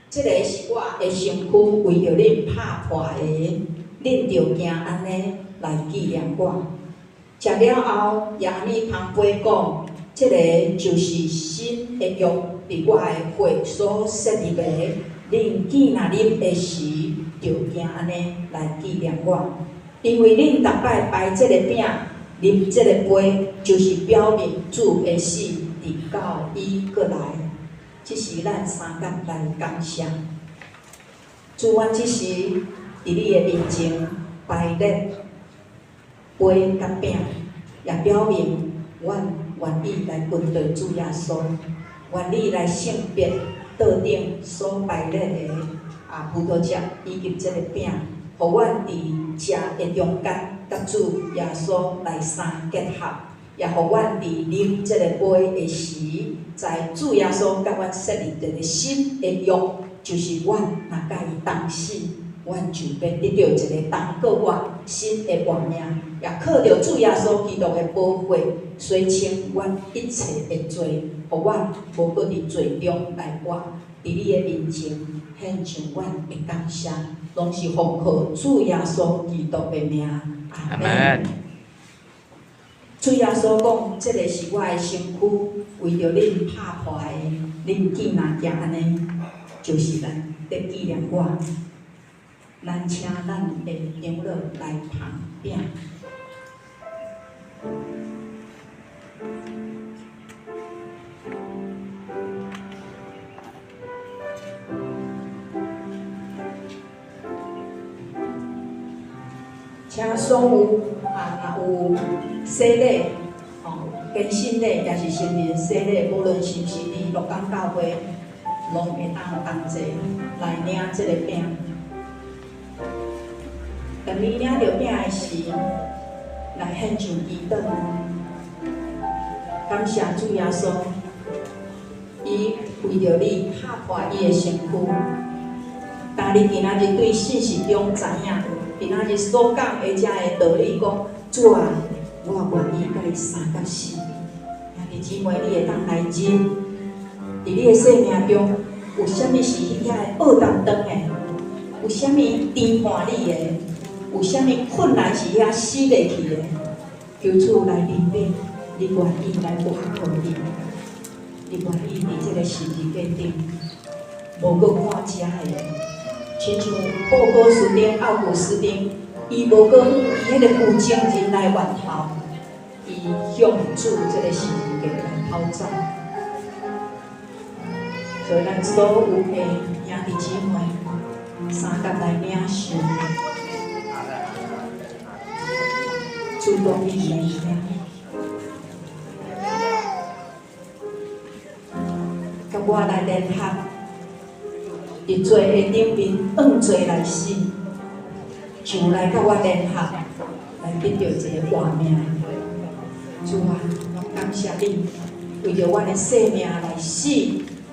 即个是我的身躯为着恁拍破的，恁着行安尼来纪念我。食了后，也安尼旁边讲，即个就是新的约，伫我的血所设立的。恁记若啉的时，着行安尼来纪念我。因为恁逐摆摆即个饼，啉即个杯，就是表明主的死，直到伊过来。即是咱三甲来感谢。主，阮即时伫你的面前摆列杯甲饼，也表明阮愿意来跟随主耶稣，愿意来圣别桌顶所摆列的葡萄汁以及即个饼，互阮伫食的中间，甲主耶稣来相结合。也互阮伫啉即个杯的时，在主耶稣甲阮设立一个新的约，就是阮若甲伊同死，阮就要得到一个同过我新的活命，也靠着主耶稣基督的保护，洗清阮一切的罪，互阮无搁伫罪中来活。伫你的面前献上阮的感谢，拢是奉靠主耶稣基督的名。阿门。主耶稣讲，即个是我的身躯，为着恁拍破的，恁记若行安尼，就是咱在纪念我。咱请咱的长老来旁边。请所有若有洗礼、更新礼，也是新年洗礼，无论是毋是伫鹿港教会，拢会当同齐来领即个饼。当你领着饼的时，来献上祈祷，感谢主耶稣，伊为着你拍破伊的身躯。当你今仔日对信息中知影，今仔日所讲的遮的道理，讲主啊，我愿意甲你三甲死。兄弟姊妹，你会当来认，伫你的生命中，有啥物是迄遐的恶担当的？有啥物颠叛你的？有啥物困难是遐死袂去的？求主来认领，你愿意来帮助你，你愿意伫这个十字架顶，无搁看遮的。亲像报告书顶、奥古斯丁，伊无搁以迄个负精神来源头，伊向主这个十字架来讨债。所以咱所有的兄弟姊妹，三甲来领受，主动的来领。甲我来联合。伫罪的顶面，按罪来死，就来甲我联合，来得到一个活命。主啊，我感谢你，为着阮的生命来死，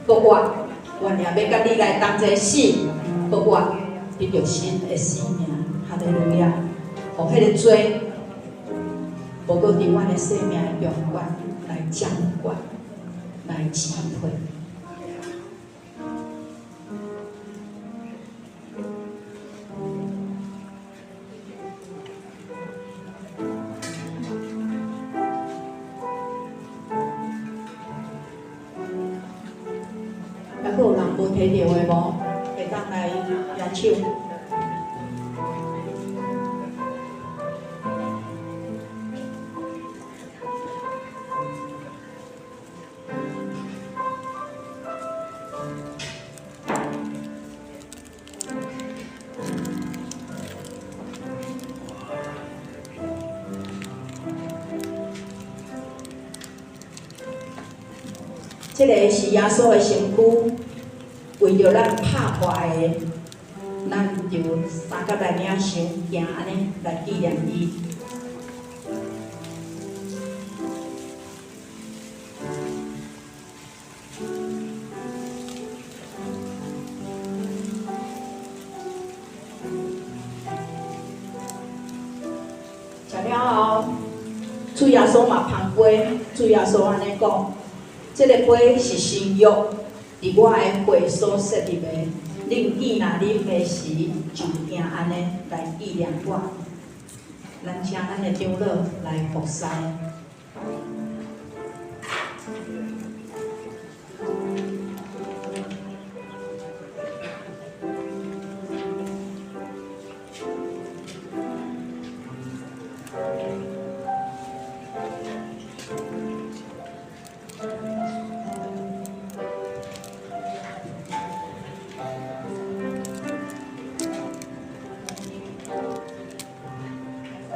搁活，阮也要甲你来同齐死，搁活，得到新的生命。哈利路亚！互迄个罪无过伫阮的生命用管来掌管、来支配。还佫有人无摕到的无？会当来举手。这个是耶稣的身躯，为着咱拍坏的，咱就三甲来领绳行安尼来纪念伊。食了后，主耶稣嘛捧杯，主耶稣安尼讲。这个杯是新约，伫我的会所设立的。恁记若啉的时，就行安尼来纪念我。咱请咱的长老来服侍。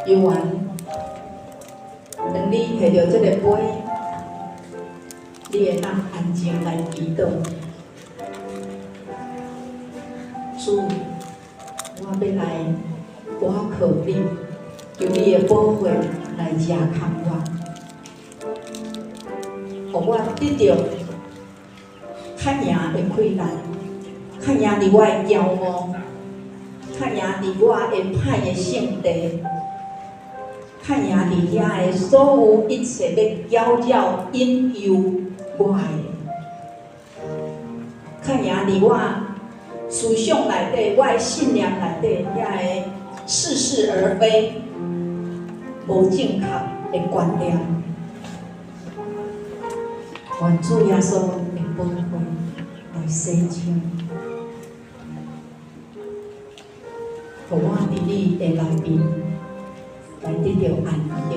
有缘，当你摕到这个杯，你会当安静来祈祷。主，我要来，我靠你，求你的保护来遮看我，互我得到较赢的困难，较赢伫我的骄傲，较赢伫我的歹的性地。看赢伫遐的所有一切要搅扰、引诱我的，看赢伫我思想内底、我的信念内底遐个似是而非、无正确的观念，愿主耶稣的保护来洗清，互我伫你的内面。来得到安息，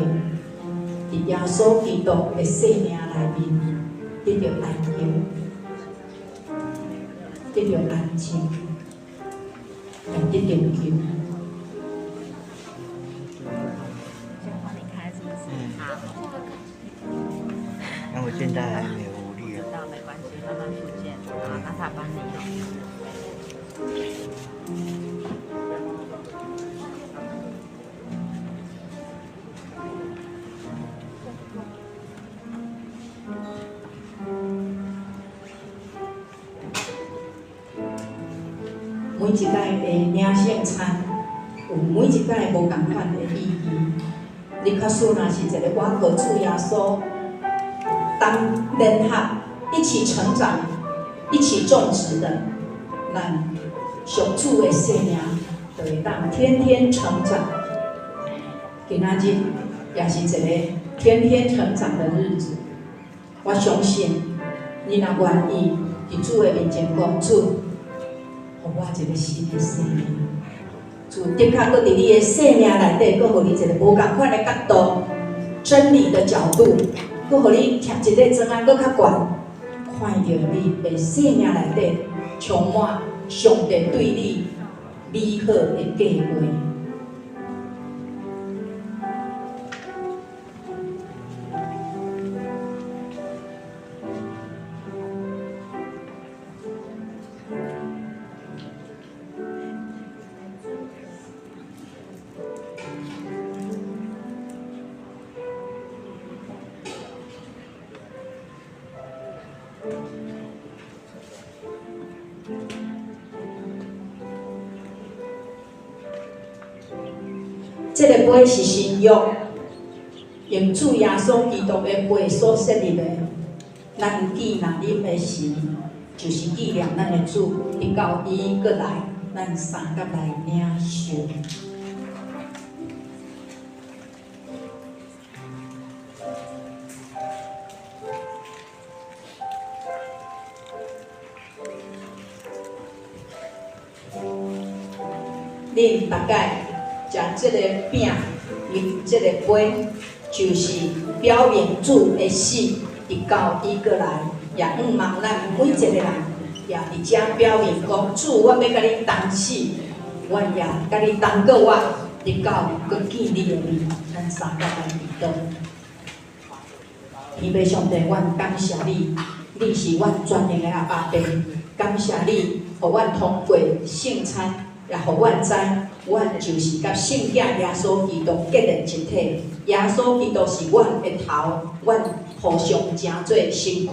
伫耶稣基督的生命内面得到安息，得到安静，也得到救。那我现在还没有无力啊。那没关系，慢慢复健啊。那他帮你。每一摆的领圣餐，有每一摆无共款的意义。你假使若是一个我和主耶稣，当联合一起成长、一起种植的，咱上主的生命就会当天天成长。今仔日也是一个天天成长的日子。我相信，你若愿意伫主的面前讲主。互我一个新的生命，主的确佫伫你的生命内底，佫互你一个无共款的角度、真理的角度，佫互你贴一个砖仔佫较悬，看到你的生命内底充满上帝对你美好的计划。这个杯是新约，用主耶稣基督的血所设立的，咱有记若啉的时，就是纪念咱的主，直到伊过来，咱三甲来领受。恁大概食即个饼，啉即个杯，就是表明主的死，直到伊过来，也毋望咱每一个人也伫遮表明讲，主，我要甲你同死，我也甲你同过活，直到佮见你的面，咱三甲来祈祷。天父上帝，阮感谢你，你是阮全能的阿爸爸，感谢你，互阮通过圣餐。也互阮知，阮就是甲圣子耶稣基督结连一体。耶稣基督是阮的头，阮互相成做身躯。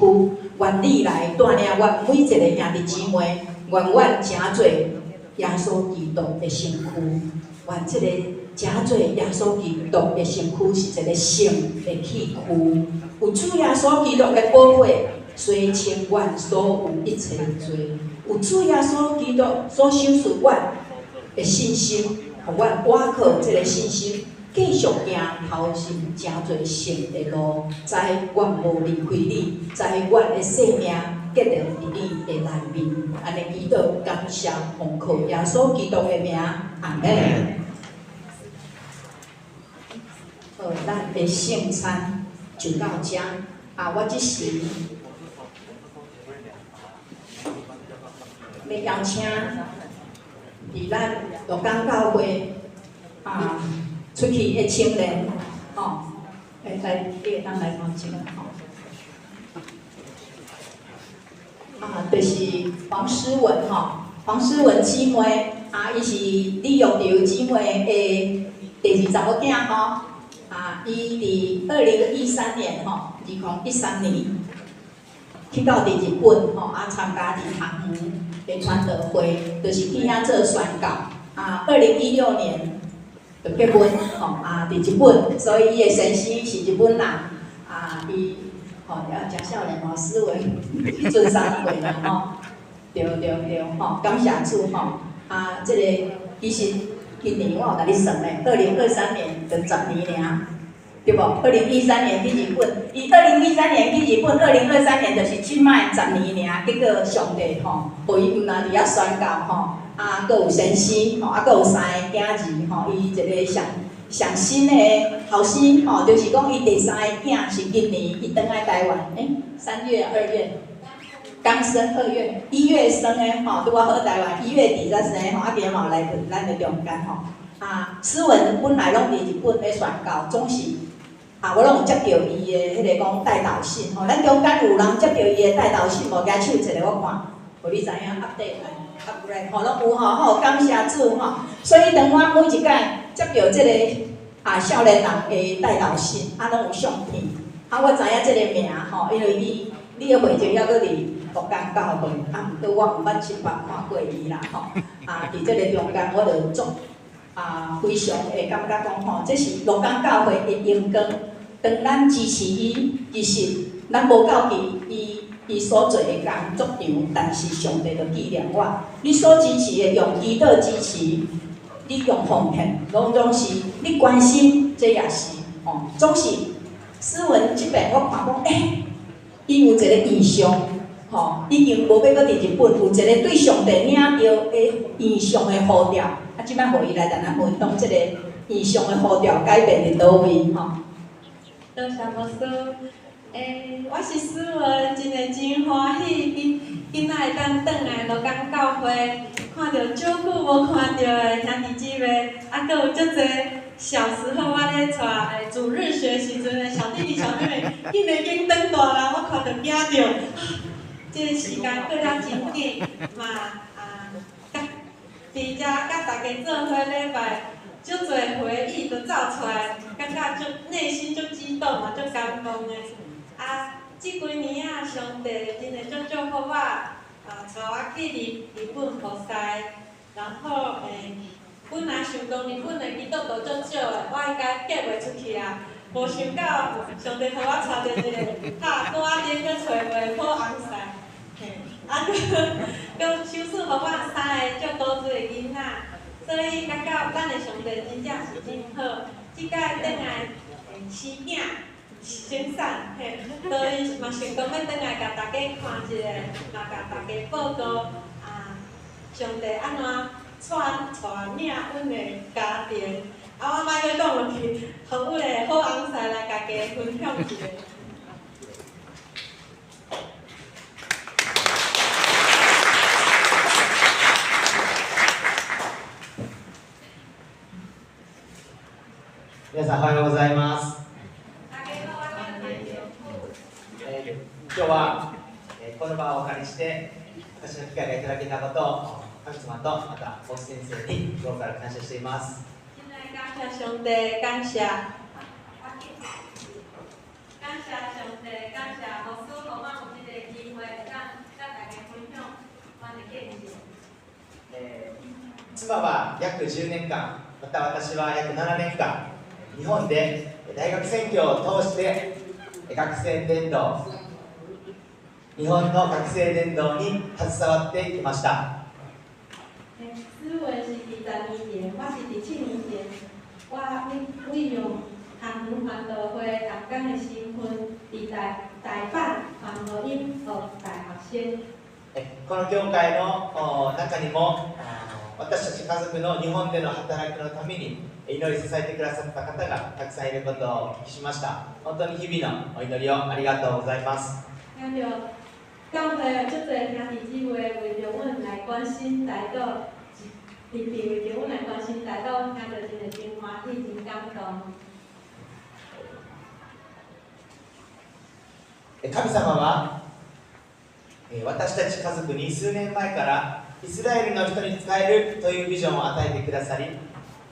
愿你来带领阮每一个兄弟姊妹，愿阮成做耶稣基督的身躯。愿即个成做耶稣基督的身躯是一个圣的器躯，有主耶稣基督的宝血洗清阮所有一切罪，有主耶稣基督所收拾阮的信心，互阮倚靠即个信心，继续行头前真侪圣的路。在阮无离开你，在阮的生命结连伫你的内面。安尼祈祷，感谢奉靠耶稣基督的名，阿门。好，咱的圣餐就到遮。我即时要邀请。伫咱鹿港教会出去的青年，来，你会当来头前就是黄诗文黄诗文姊妹伊是李玉流姊妹的第二查某囝伊伫2013年2013年去到伫日本参加伫学园。的传道会，就是去遐做宣告。2016年就结婚，伫日本，所以伊的先生是日本人。伊也真少年诗文迄阵3岁啦，对，感谢主即个其实今年我有甲你算咧，2023年就10年尔。对无？2013年去日本，伊2013年去日本，2023年就是即摆10年尔。结果上帝互伊有哪伫遐宣告佫有先生佫有3个囝儿伊一个上新的后生就是讲伊第3个囝是今年伊倒来台湾，3月、2月刚生，2月、1月生的拄我好台湾，1月底才生的今日嘛来咱的中间诗文本来拢伫日本咧宣告，总是。我拢有接到伊的迄个讲代祷信咱中间有人接到伊的代祷信无？举手一个我看，互你知影update，拢有好感谢主所以当我每一届接到即个少年人的代祷信，拢有相片，我知影即个名因为你的会籍还佫伫鹿港教会，毋过我毋捌亲眼看过伊啦伫即个中间我就做。非常会感觉讲这是鹿港教会的荣光。当咱支持伊，其实咱无够伊所做的工足长，但是上帝就纪念我。你所支持的用祈祷支持，你用奉献，拢是你关心，这也是总是诗文即边我看讲，伊有一个意向，已经无要搁伫日本，有一个对上帝领着的意向的呼召。即摆互伊来咱运动，即个意向的呼召改变伫倒位多谢牧师。我是诗文，真诶真欢喜，今仔会当转来鹿港教会，看到足久无看到的兄弟姊妹，佫有足侪小时候我咧带主日学时阵的小弟弟小妹妹，竟然已经长大啦，我看到惊着，即个时间过了真紧嘛伫遮甲大家做伙礼拜，足侪回忆都走出来，感觉足内心足激动嘛，足感动的。即几年上帝真诶足祝福我，带我去日本学师，然后阮若想当年，阮的祈祷都足少的，我应该结袂出去啊。无想到上帝互我找着一个拍单顶去找袂好红婿，嘿，佮手术互我3个足高水的囡仔，所以感觉咱的上帝真正是真好。即届转来生囝生产，嘿，所以嘛想讲要转来甲大家看一个，嘛甲大家报告啊，上帝安怎带领阮的家庭。啊，我莫再讲落去，互阮的好红婿来家己分享一下。皆さんおはようございます。今日は、この場をお借りして私の機会がいただけたことを神様とまた大木先生に心から感謝しています。感謝上帝，感謝上帝，感謝牧師，互我有這個機會，讓大家分享我的見證。妻は約10年間、また私は約7年間、日本で大学選挙を通して学生伝道、日本の学生伝道に携わってきました。思維是第12年，我是第7年前。我利用韓文傳道會同工的身份，伫台北傳福音予大學生。この教会の中にも私たち家族の日本での働きのために祈り支えてくださった方がたくさんいることをお聞きしました。本当に日々のお祈りをありがとうございます。看到教會有足多兄弟姊妹為着阮來關心台島。特別為着阮來關心台島，聽到真係真歡喜、真感動。神様は私たち家族に数年前からイスラエルの人に使えるというビジョンを与えてくださり、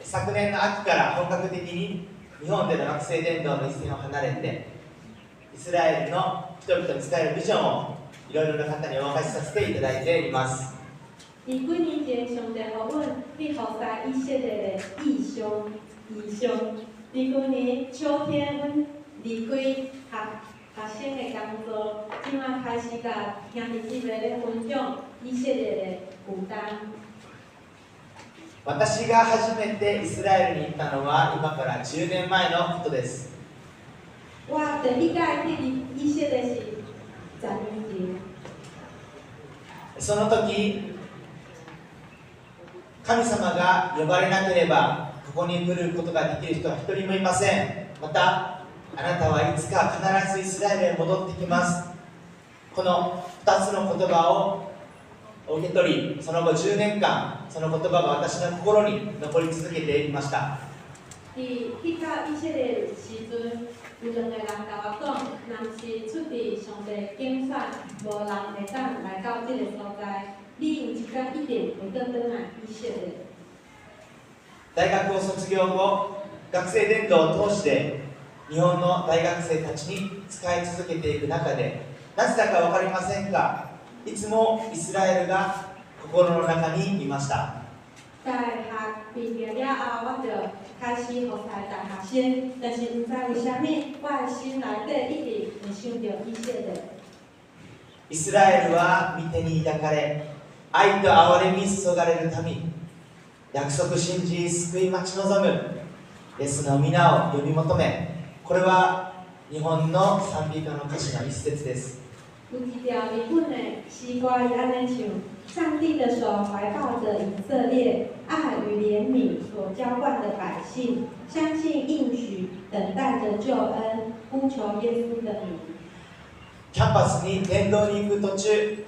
昨年の秋から本格的に日本での学生伝道の一線を離れてイスラエルの人々に使えるビジョンをいろいろな方にお任せさせていただいています。伫幾年前，上帝互阮去服侍以色列的異鄉。伫去年秋天，阮離開學生的工作，今仔開始甲兄弟姊妹咧分享以色列的負擔。私が初めてイスラエルに行ったのは今から10年前のことです。我第一屆去以色列是10年前。その時神様が呼ばれなければここに来ることができる人は一人もいません。またあなたはいつか必ずイスラエルへ戻ってきます。この2つの言葉を受け取り、その後10年間その言葉が私の心に残り続けていました。去到以色列時陣，有2個人甲我講，若是出自上帝揀選，無人會當來到這個所在。你有一天一定會倒轉來以色列。大学を卒業後、学生伝道を通して日本の大学生たちに使い続けていく中で、なぜだか分かりませんが、いつもイスラエルが心の中にいました。大學畢業了後，我就開始服侍大學生，但是唔知為蝦米，我的心內底一直會想到以色列。イスラエルは御手に抱かれ、愛と憐れみに注がれる民、約束信じ救い待ち望むイエスの皆を呼び求め、これは日本の賛美歌の歌詞の一節です。有一條日本的詩歌也安尼唱：上帝的手懷抱着以色列，愛與憐憫所澆灌的百姓，相信應許，等待着救恩，呼求耶穌的名。キャンパスに伝道に行く途中、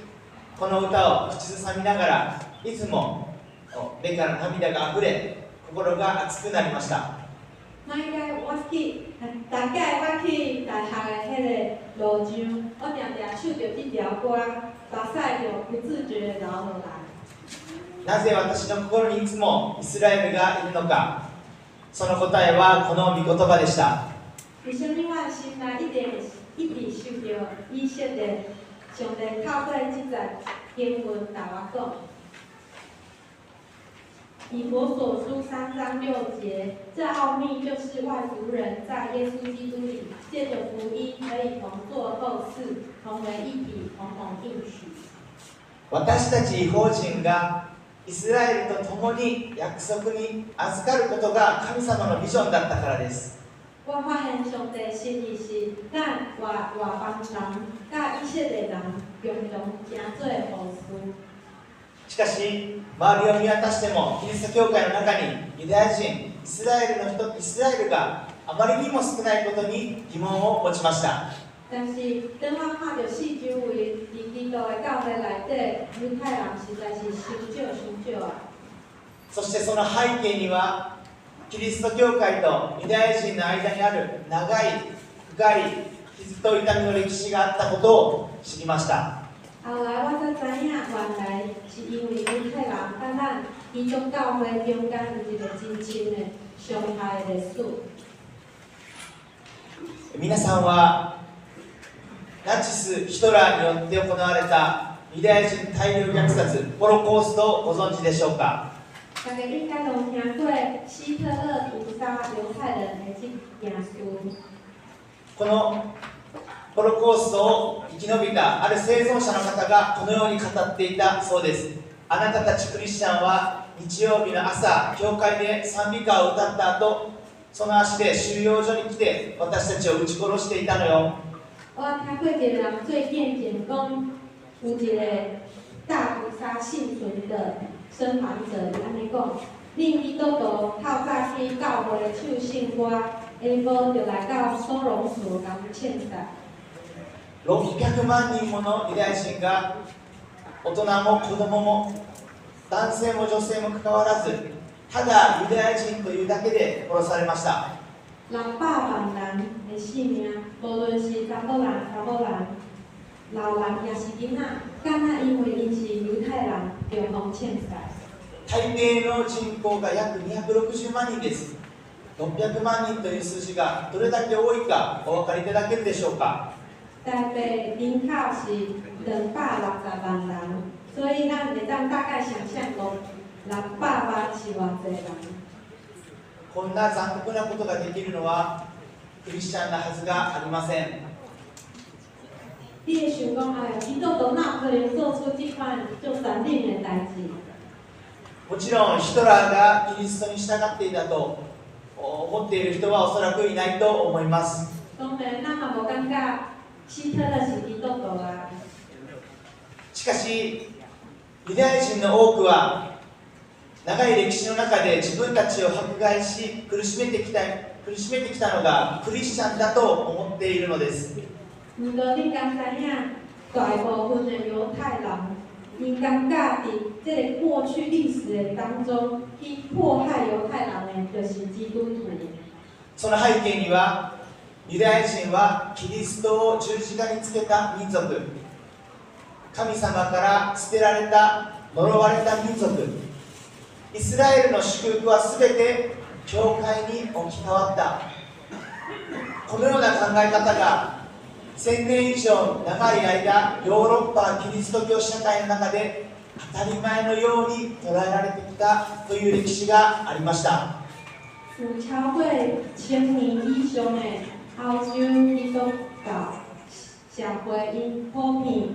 この歌を口ずさみながら、いつも目から涙があふれ、心が熱くなりました。大概我去大學的迄個路上，我常常唱着這條歌，目屎就不自覺地流落來。なぜ私の心にいつもイスラエルがいるのか、その答えはこの御言葉でした。為什麼我心內一直想着以色列？上帝透過這節經文甲我講。以弗所书3章6节，这奥秘就是外族人在耶稣基督里借着福音可以同作后嗣，同为一体，同蒙应许。私たち異邦人がイスラエルと共に約束に預かることが神様のビジョンだったからです。我发现上帝心意是，咱外邦人甲以色列人共同行做后嗣。しかし、周りを見渡しても、キリスト教会の中にユダヤ人、イスラエルがあまりにも少ないことに疑問を持ちました。但是，当我看到四周围伫基督的教会内底，犹太人实在是伤少啊。そしてその背景には、キリスト教会とユダヤ人の間にある長い、深い傷と痛みの歴史があったことを知りました。后来我才知影，原来是因为犹太人甲咱基督教会中间有一个真深的伤害的历史。皆さんはナチス・ヒトラーによって行われたユダヤ人大量虐殺、ホロコーストをご存知でしょうか？大家应该都听过希特勒屠杀犹太人的这件事。このホロコーストを生き延びたある生存者の方がこのように語っていたそうです。あなたたちクリスチャンは日曜日の朝、教会で賛美歌を歌った後、その足で収容所に来て私たちを撃ち殺していたのよ。我听过一个人最近讲，有一个大屠杀幸存的生还者，伊安尼讲，恁基督徒透早去教会唱圣歌，下晡就来到收容所甲阮欠债。600万人ものユダヤ人が大人も子供も男性も女性もかかわらず、ただユダヤ人というだけで殺されました。600万人的性命，无论是查某人、查某人、老人也是囡仔，敢若因为因是犹太人，就互欠债。台北の人口が約260万人です。600万人という数字がどれだけ多いかお分かりいただけるでしょうか？台北人口是260万人，所以咱会当大概想象600万是偌济人。こんな残酷なことができるのはクリスチャンなはずがありません。你会想讲，哎呀，基督徒哪有可能做出这款就残忍的代志？もちろんヒトラーがキリストに従っていたと思っている人はおそらくいないと思います。当然，咱嘛无感觉希特勒是基督徒啊。しかしユダヤ人の多くは長い歴史の中で自分たちを迫害し苦しめてきたのがクリスチャンだと思っているのです。不过你敢知影，大部分的犹太人，因感觉伫这个过去历史的当中，去迫害犹太人的，就是基督徒。その背景には、ユダヤ人はキリストを十字架につけた民族、神様から捨てられた呪われた民族、イスラエルの祝福はすべて教会に置き換わった。このような考え方が1000年以上長い間ヨーロッパキリスト教社会の中で当たり前のように捉えられてきたという歴史がありました。有超过1000年以上的欧洲基督教社会，因普遍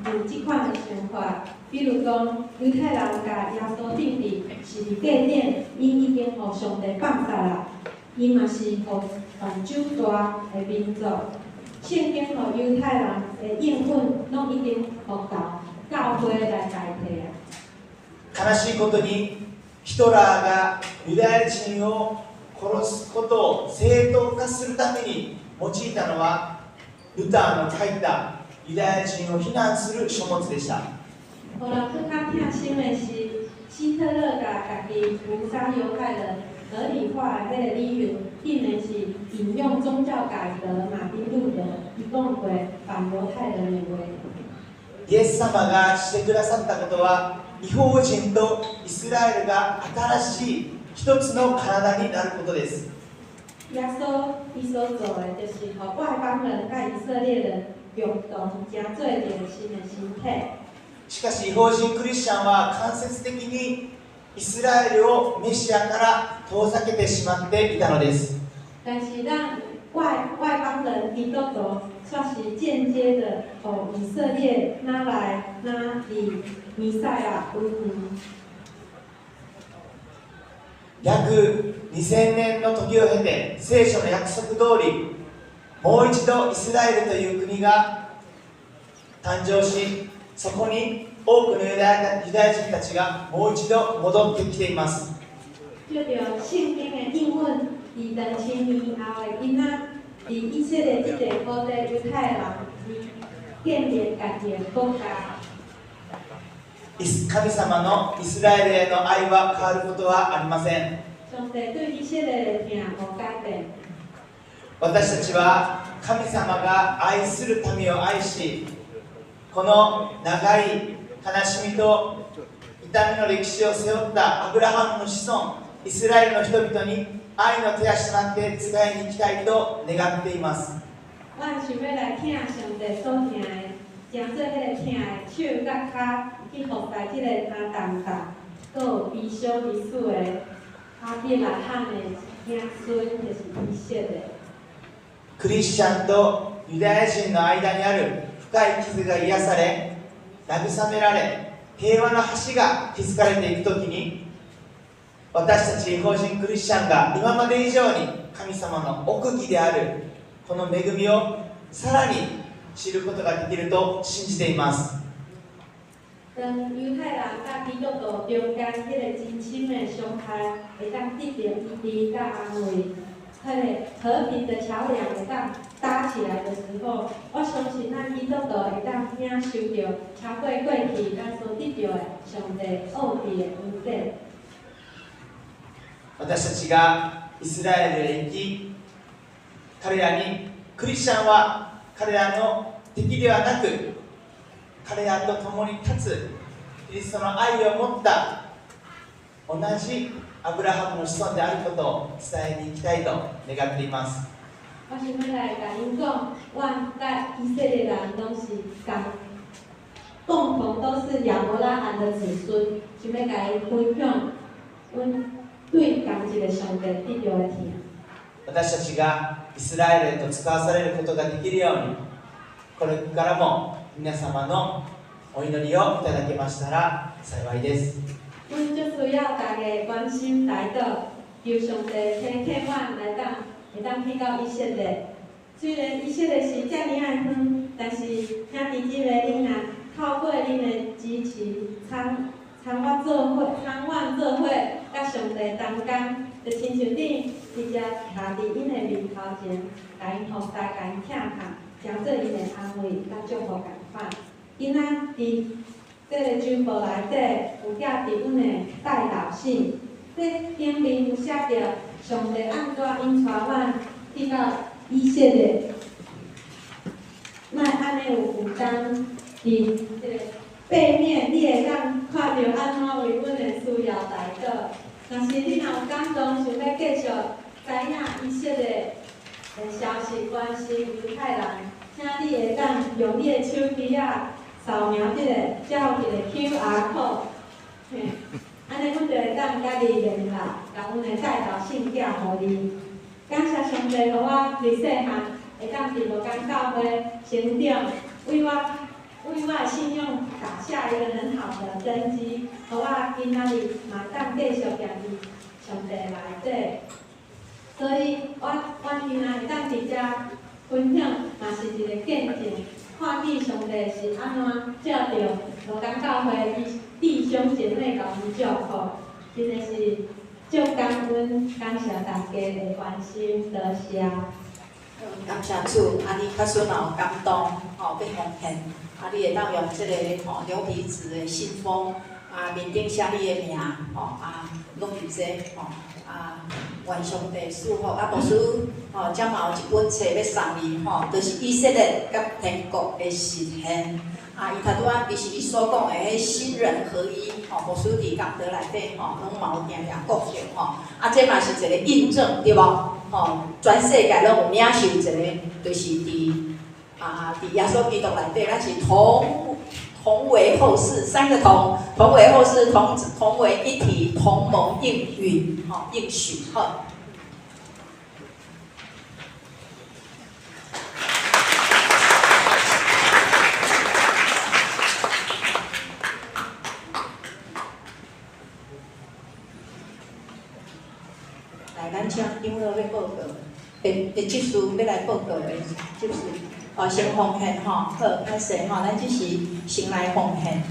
有这款的想法，比如讲犹太人甲耶稣定义是伫祭典，因已经互上帝放下啦，伊嘛是互犯酒大的民族。圣经互犹太人的应允，拢已经互教会来代替啊。悲しいことにヒトラーがユダヤ人を殺すことを正当化するために用いたのはルターの書いたユダヤ人を非難する書物でした。互人更较痛心的是，希特勒甲家己屠杀犹太人合理化的迄个理由，竟然是引用宗教改革马丁路德伊讲过反犹太人的话。イエス様がしてくださったことは異邦人とイスラエルが新しい一つの体になることです。耶稣伊所做的，就是互外邦人甲以色列人共同成做一个新的身体。しかし異邦人クリスチャンは間接的にイスラエルをメシアから遠ざけてしまっていたのです。但是让外邦人基督徒却是间接的以色列拿以弥赛亚为名。約2000年の時を経て聖書の約束通りもう一度イスラエルという国が誕生し、そこに多くのユダヤ人たちがもう一度戻ってきています。就着圣经的应允，在2000年后的囡仔，在以色列这个古代犹太人建立家己的国家。神様のイスラエルへの愛は変わることはありません。上帝对以色列的疼无改变。私たちは神様が愛する民を愛し、この長い悲しみと痛みの歴史を背負ったアブラハムの子孫イスラエルの人々に愛の手足となって使いに行きたいと願っています。我想要来听上帝所疼的，将做迄个疼的手甲脚去服侍即个阿当达，阁有悲伤离死的阿伯拉罕的子孙，就是以色列。クリスチャンとユダヤ人の間にある深い傷が癒され、慰められ、平和の橋が築かれていくときに、私たち違法人クリスチャンが今まで以上に神様の奥義であるこの恵みをさらに知ることができると信じています。当犹太人甲基督徒中间迄个真心的相害，会当得到医治甲安慰，迄个和平的桥梁会当搭起来的时候，我相信咱基督徒会当领受到超过过去咱所得到的上帝奥秘的恩典。私たちがイスラエルへ行き、彼らにクリスチャンは彼らの敵ではなく、彼らと共に立つキリストの愛を持った同じアブラハムの子孫であることを伝えに行きたいと願っています。我想要来甲因讲，阮甲以色列人拢是共同都是亚伯拉罕的子孙，想要甲因分享阮对同一个上帝得到的疼。私たちがイスラエルへと使わされることができるように、これからも皆様のお祈りをいただけましたら幸いです。阮就需要大家关心来到，求上帝替替阮来当会当去到以色列。虽然以色列是遮尔爱远，但是兄弟姊妹恁若透过恁的支持，参我做伙，甲上帝同工，就亲像恁直接徛伫因的面头前，甲因服侍，甲因疼痛，将做因的安慰甲祝福共款。囡仔伫这个军报内底有寄伫阮的代祷信，这顶面有写着上帝按怎引带阮去到以色列，莫安尼有负担。伫这个背面你会当看到安怎为阮的需要代祷。若是你若有感动，想要继续知影以色列的消息，关心犹太人，请你会当用你的手机啊扫描这个，才有一个 QR code， 嘿，安尼阮就会当甲你联络，甲阮的代祷信寄互你。感谢上帝，互我伫细汉会当伫无间教会成长，为我的信用打下一个很好的根基，互我今仔日嘛当继续行伫上帝内底。所以我今仔会当伫遮分享，嘛是一个见证，看见上帝是安怎照着无间教会弟兄姐妹甲阮祝福，真的是足感恩，感谢大家的关心，多谢。感谢主，你较孙有感动，要奉献，你会当用这个牛皮纸的信封，面顶写你的名，拢是这，愿上帝祝福。牧师，遮嘛有一本册要送你，就是以色列甲天国的实现。伊头拄仔其实伊所讲的迄新人合一，牧师伫讲堂内底，拢嘛有定定讲着，这嘛是一个印证，对无？全世界拢有领受一个，就是伫耶稣基督内底，咱是同同为后世，三个同，同为后世，同为一体，同盟应允，应许，好。来，咱请长老要报告，会执事要来报告的执事。先奉献吼，好，歹势吼，咱只是先来奉献。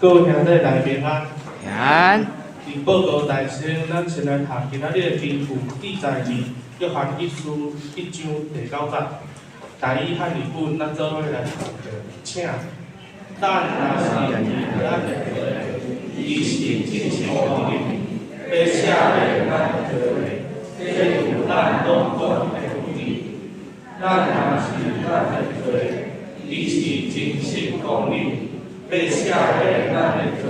各位兄弟大家平安。平安。伫报告台先，咱先来读今仔日的经句记载伫约翰一书1章第9节。大意汉语本，咱做伙来读。请。但若是咱的罪，伊是真实公义，要赦免咱的罪，这有咱拢讲的有理。但若是咱的罪，伊是真实公义。要赦免咱的罪，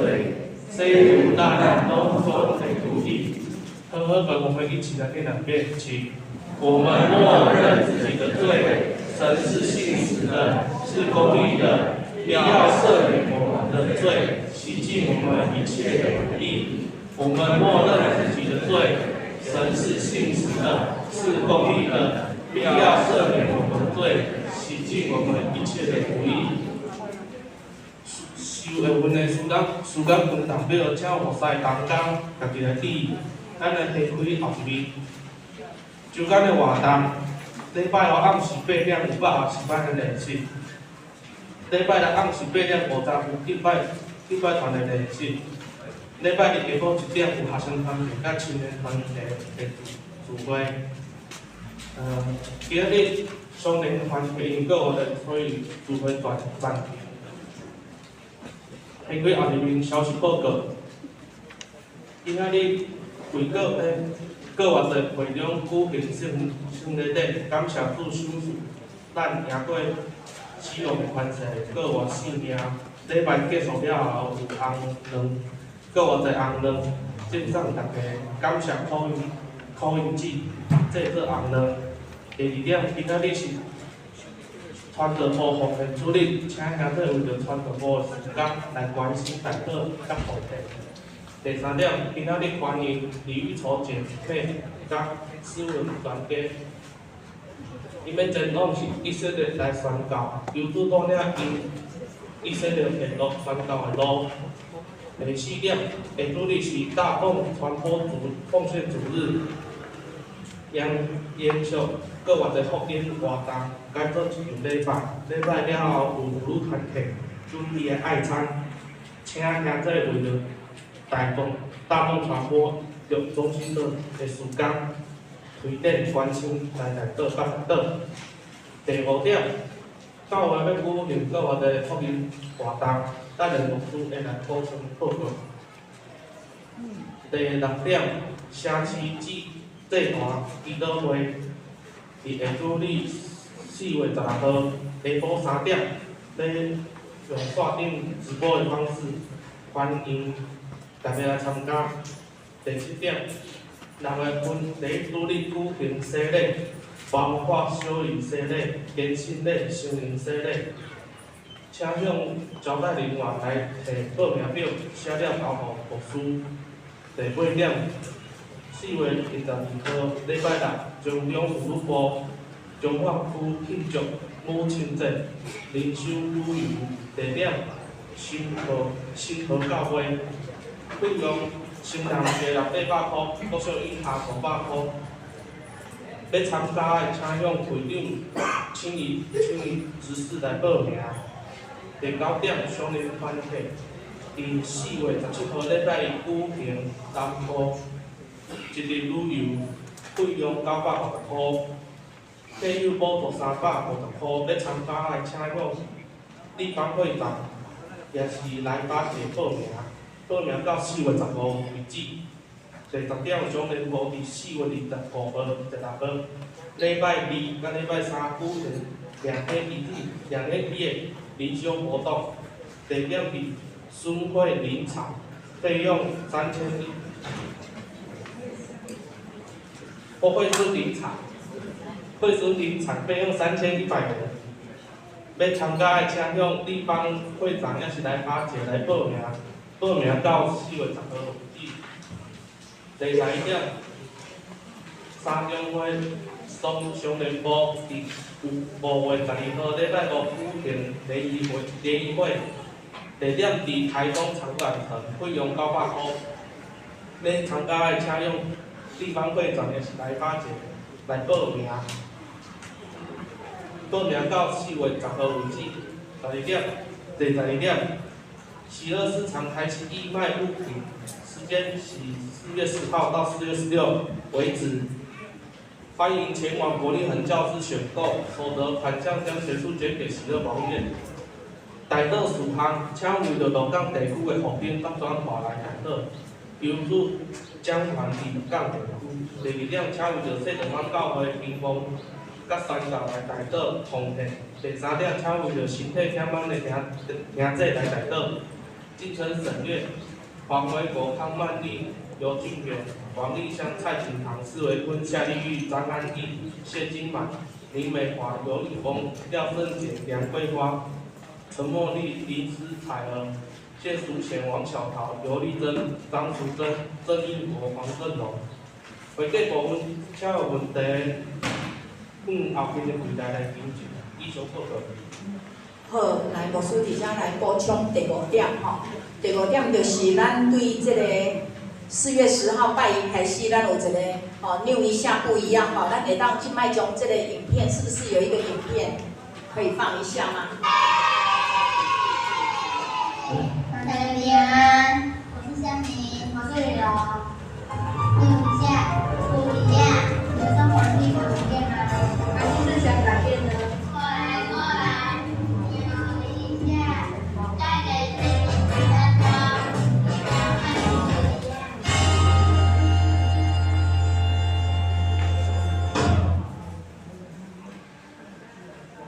这有咱拢讲的有理。和我们一起来念两遍，请。我们默认自己的罪，神是信实的，是公义的，要赦免我们的罪，洗净我们一切的不义。我们默认自己的罪，神是信实的，是公义的，要赦免我们的罪，洗净我们一切的不义。受会份的时间分代表，请务使同工家己来记，咱来提开后面。周间的活动，礼拜六暗时8点有百50班的练习，礼拜六暗时8点50有敬拜团的练习，礼拜日下晡1点有学生团体甲青年团体的聚会。今日双联团配因各我的所以聚会团办。开开后面消息报告，今仔日为各活在会中举行圣礼典，感谢主赏赐咱赢过死亡的权势，各活性命，礼拜结束了后有红卵，搁有一个红卵，赠送大家感谢考运子，这做红卵。第二点，今仔日是传道部奉献主日，请兄弟为着传道部的事工来关心代祷甲奉献。第三点，今仔日欢迎李玉楚姐妹甲思文团家，因要前往是以色列来宣教，由拄到了因以色列联络宣教的路。第四点，下主日是大众传播奉献主日，延续各外的福音活动，改做一场礼拜。礼拜了后有妇女团体准备的爱餐，请兄弟为着大众传播中心的事工推展关心来代祷甲代祷。第五点，教会要鼓励各外的福音活动，等下牧师会来补充报告。第六点，城市祭坛祈祷会，伫下主日4月16号下晡3点，要用线顶直播的方式，欢迎大家来参加。第七点，6月份第一主日举行洗礼，包括小型洗礼、献信礼、成人洗礼，请向招待人员来摕报名表，写了交互牧师。第八点，4月22号礼拜六，中央妇女部中华区庆祝母亲节，灵修旅游地点新河教会，费用新人加入800块，国小以下500块。要参加的，请向会长请伊指示来报名。第9点，少年团体伫4月17号礼拜一举行南部一日旅游，费用950块，客有补助350块。要参加的，请向地方会长也是来巴节报名，报名到4月10号为止。第10点，少年部伫4月25号、16号，礼拜2甲礼拜3举行2天1夜灵修活动，地点伫孙会林场，费用3100。惠孙林场费用3100元。要参加的，请向地方会长也是来巴节来报名，报名到4月10号为止。第11点，三中会商联部伫5月12号礼拜5举行联谊会，地点伫台中长管城，费用900块。要参加的，请用地方会长也是来巴节来报名，报名到4月10号为止。第12点，喜乐市场开启义卖物品，时间是4月10号到4月16为止。欢迎前往国立恒教师选购，所得款项将全数捐给喜乐保育院。代祷事项，请为着鹿港地区的福音甲转化来代祷，由主将团伫鹿港地区。第2点，请为着圣堂湾教会平方甲宣教来代祷奉献。第3点，请为着身体欠满的兄弟来代祷。进城省略，黄维国、康曼丽、尤俊远、王丽香、蔡锦堂、施维坤、夏丽玉、张安义、谢金满、林美华、尤礼峰、廖胜杰、梁桂花、陈茉莉、林思彩儿、谢淑贤、王小桃、尤丽珍、张淑珍、郑英国、黄振龙。会计部分，请有问题后边的柜台来解决。以上报告。好，来牧师伫遮来补充第5点吼。第5点就是咱对这个4月10号拜一开始，咱有一个扭一下不一样吼。咱会当即摆将这个影片，是不是有一个影片可以放一下吗？大家平安，我是香明，我是雨柔。不一样，你的生活是有改变吗？还是想改变呢？过来，扭一下，再给自己3秒，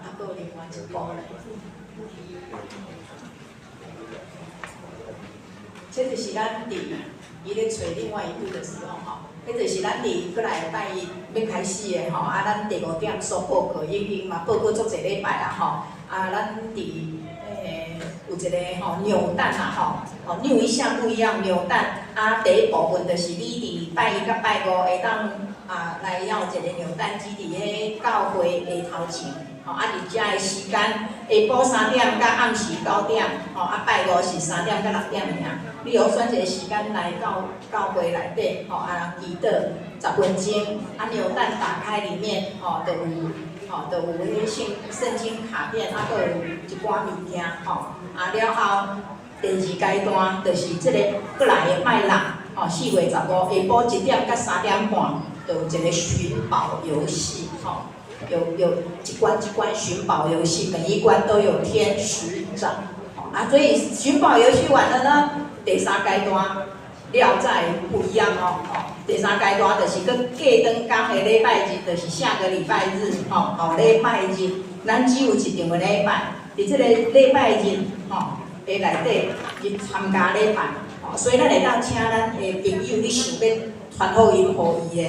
还有另外一部嘞。这就是咱伫伊咧找另外一对的时候吼，迄就是咱伫过来拜一要开始的吼，啊，咱第5点所报告已经嘛报告足一礼拜啦吼，啊，咱伫有一个吼扭蛋啦吼，扭一项不一样扭蛋，啊，第一部分就是你伫拜一甲拜五会当啊来要一个扭蛋机伫咧教会下头前。吼，啊，伫遮的时间，下晡3点到暗时9点，吼，啊，拜五是3点到6点尔。你有选一个时间来教会内底，吼，啊，祈祷10分钟，啊，扭蛋打开里面，吼，就有迄圣经卡片，啊，佫有一寡物件，吼，啊，了后第2阶段就是即个过来的拜六，吼，4月15下晡1点到3点半，就有一个寻宝游戏，吼。有一关一关寻宝游戏，每一关都有天使长，啊，所以寻宝游戏完了呢，第3阶段了再不一样哦，第3阶段就是搁过灯工的礼拜日，就是下个礼拜日，后礼拜日，咱只有一场的礼拜，伫这个礼拜日，的内底去参加礼拜，所以咱会当请咱的朋友，你想要传福音予伊的，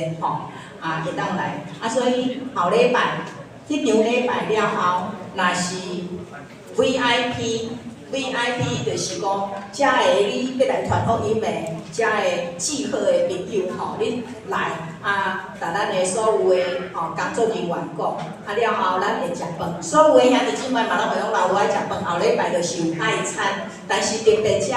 啊，会当来，啊，所以后礼拜，迄场礼拜了后，若是 VIP 就是讲，遮个你要来传福音的，遮个契合的朋友吼，你来啊，甲咱的所有的工作人员讲，啊了后咱会食饭，所有的兄弟姊妹嘛拢会讲老有爱食饭，后礼拜就是有爱餐，但是特别遮个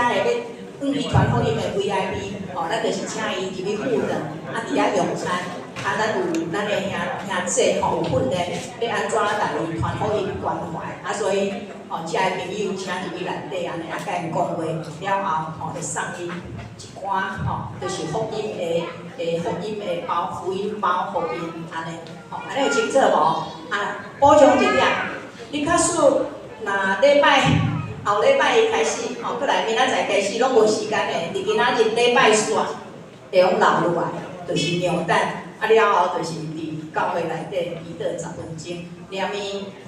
要伊传福音的 VIP，咱就是请伊入去附等，啊伫遐用餐。啊，咱有咱的兄姐有训练，要安怎来传福音关怀，啊，所以遮个朋友请入去内底安尼，啊，甲因讲话了后，会送伊一寡就是福音的包，福音包福音安尼，安尼有清楚无？啊，补充一点，你假使若礼拜后礼拜开始，过来明仔载开始拢无时间的，伫今仔日礼拜四会用留落来，就是牛蛋。啊了后就是伫教会内底祈祷10分钟，连伊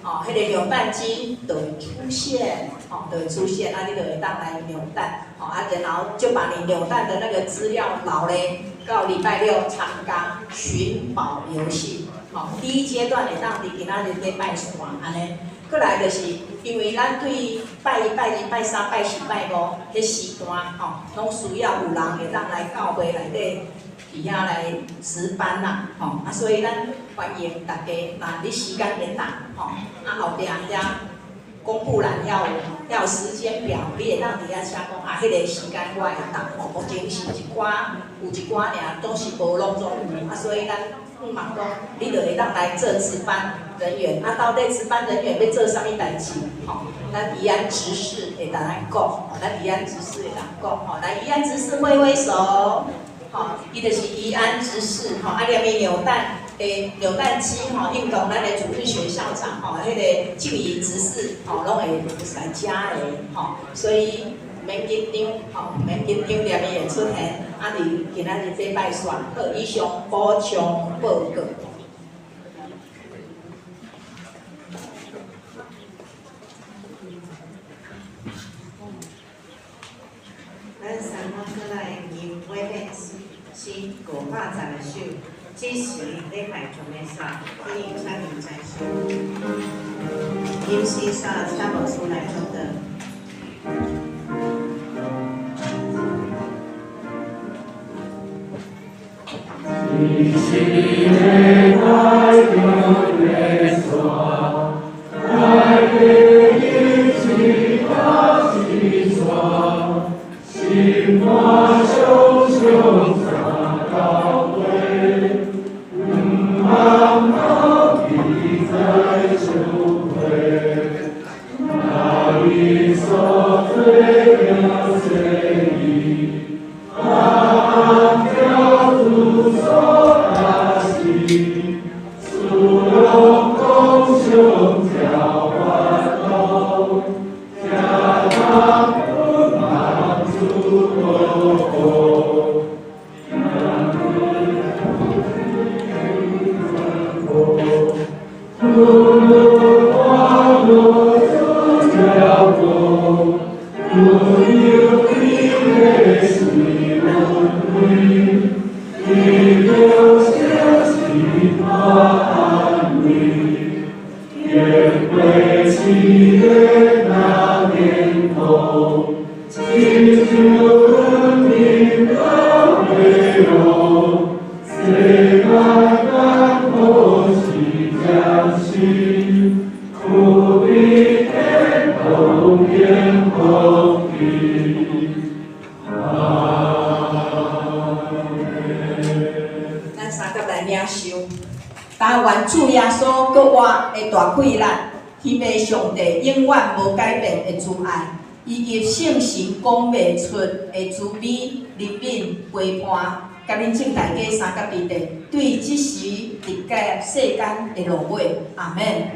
迄个扭蛋机就会出现，就会出现，啊你就会当来扭蛋，啊然后就把你扭蛋的那个资料留咧，到礼拜6参加寻宝游戏，第一阶段会当伫今仔日礼拜3安尼，过来就是因为咱对拜1、拜2、拜3、拜4、拜5迄时段，拢需要有人会当来教会内底。伫遐来值班啦，啊，所以咱欢迎大家，若你时间会当，啊后壁遐公布栏要有时间表，你会当伫遐写讲啊，迄个时间我会当，目前是有一寡尔，都是无拢总有，啊，所以咱不忙讲，你就会当来做值班人员，啊，到底值班人员要做啥物代志，咱宜安执事会当咱讲，咱宜安执事会当讲，来宜安执事挥挥手。伊就是宜安执事，啊，连伊扭蛋扭蛋机，运动咱的主日学校长，迄个静怡执事，拢会来加的，所以免紧张，免紧张，连伊会出现，啊，伫今仔日礼拜3，好，以上补充报告。咱三个过来用尾面是510个手，这时礼拜中的煞，可以请您再说。临时煞请无出来做的。一起为爱的人说，爱的一起高起说，心花熊熊长高贵，茫茫地在周围，哪里所最了谁意？路喜悦那年头，记住你的温柔，虽然难过起将心，不必天空天空地。咱三个来领受，但愿主耶稣搁活的大气力，迄个上帝永远无改变的慈爱，以及圣神讲袂出的慈悲、怜悯、陪伴，甲恁正大家三个弟弟，对即时历届世间的路尾，阿免。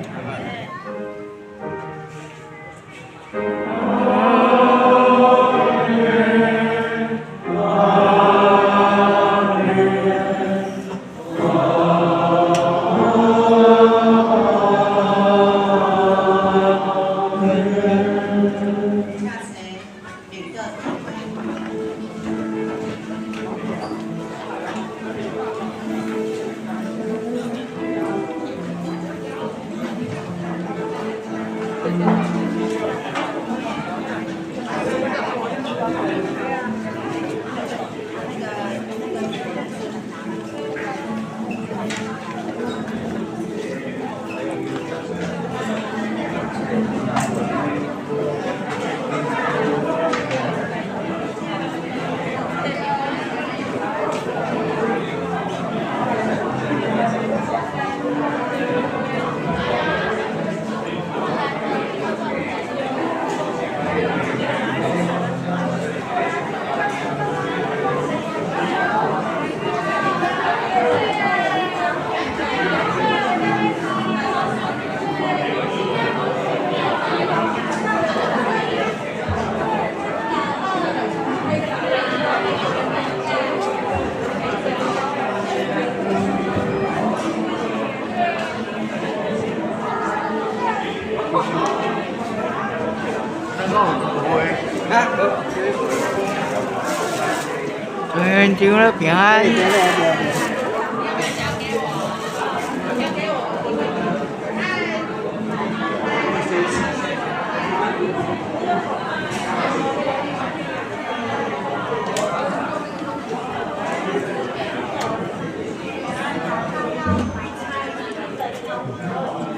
Chiếu lớp 12.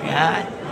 Yeah.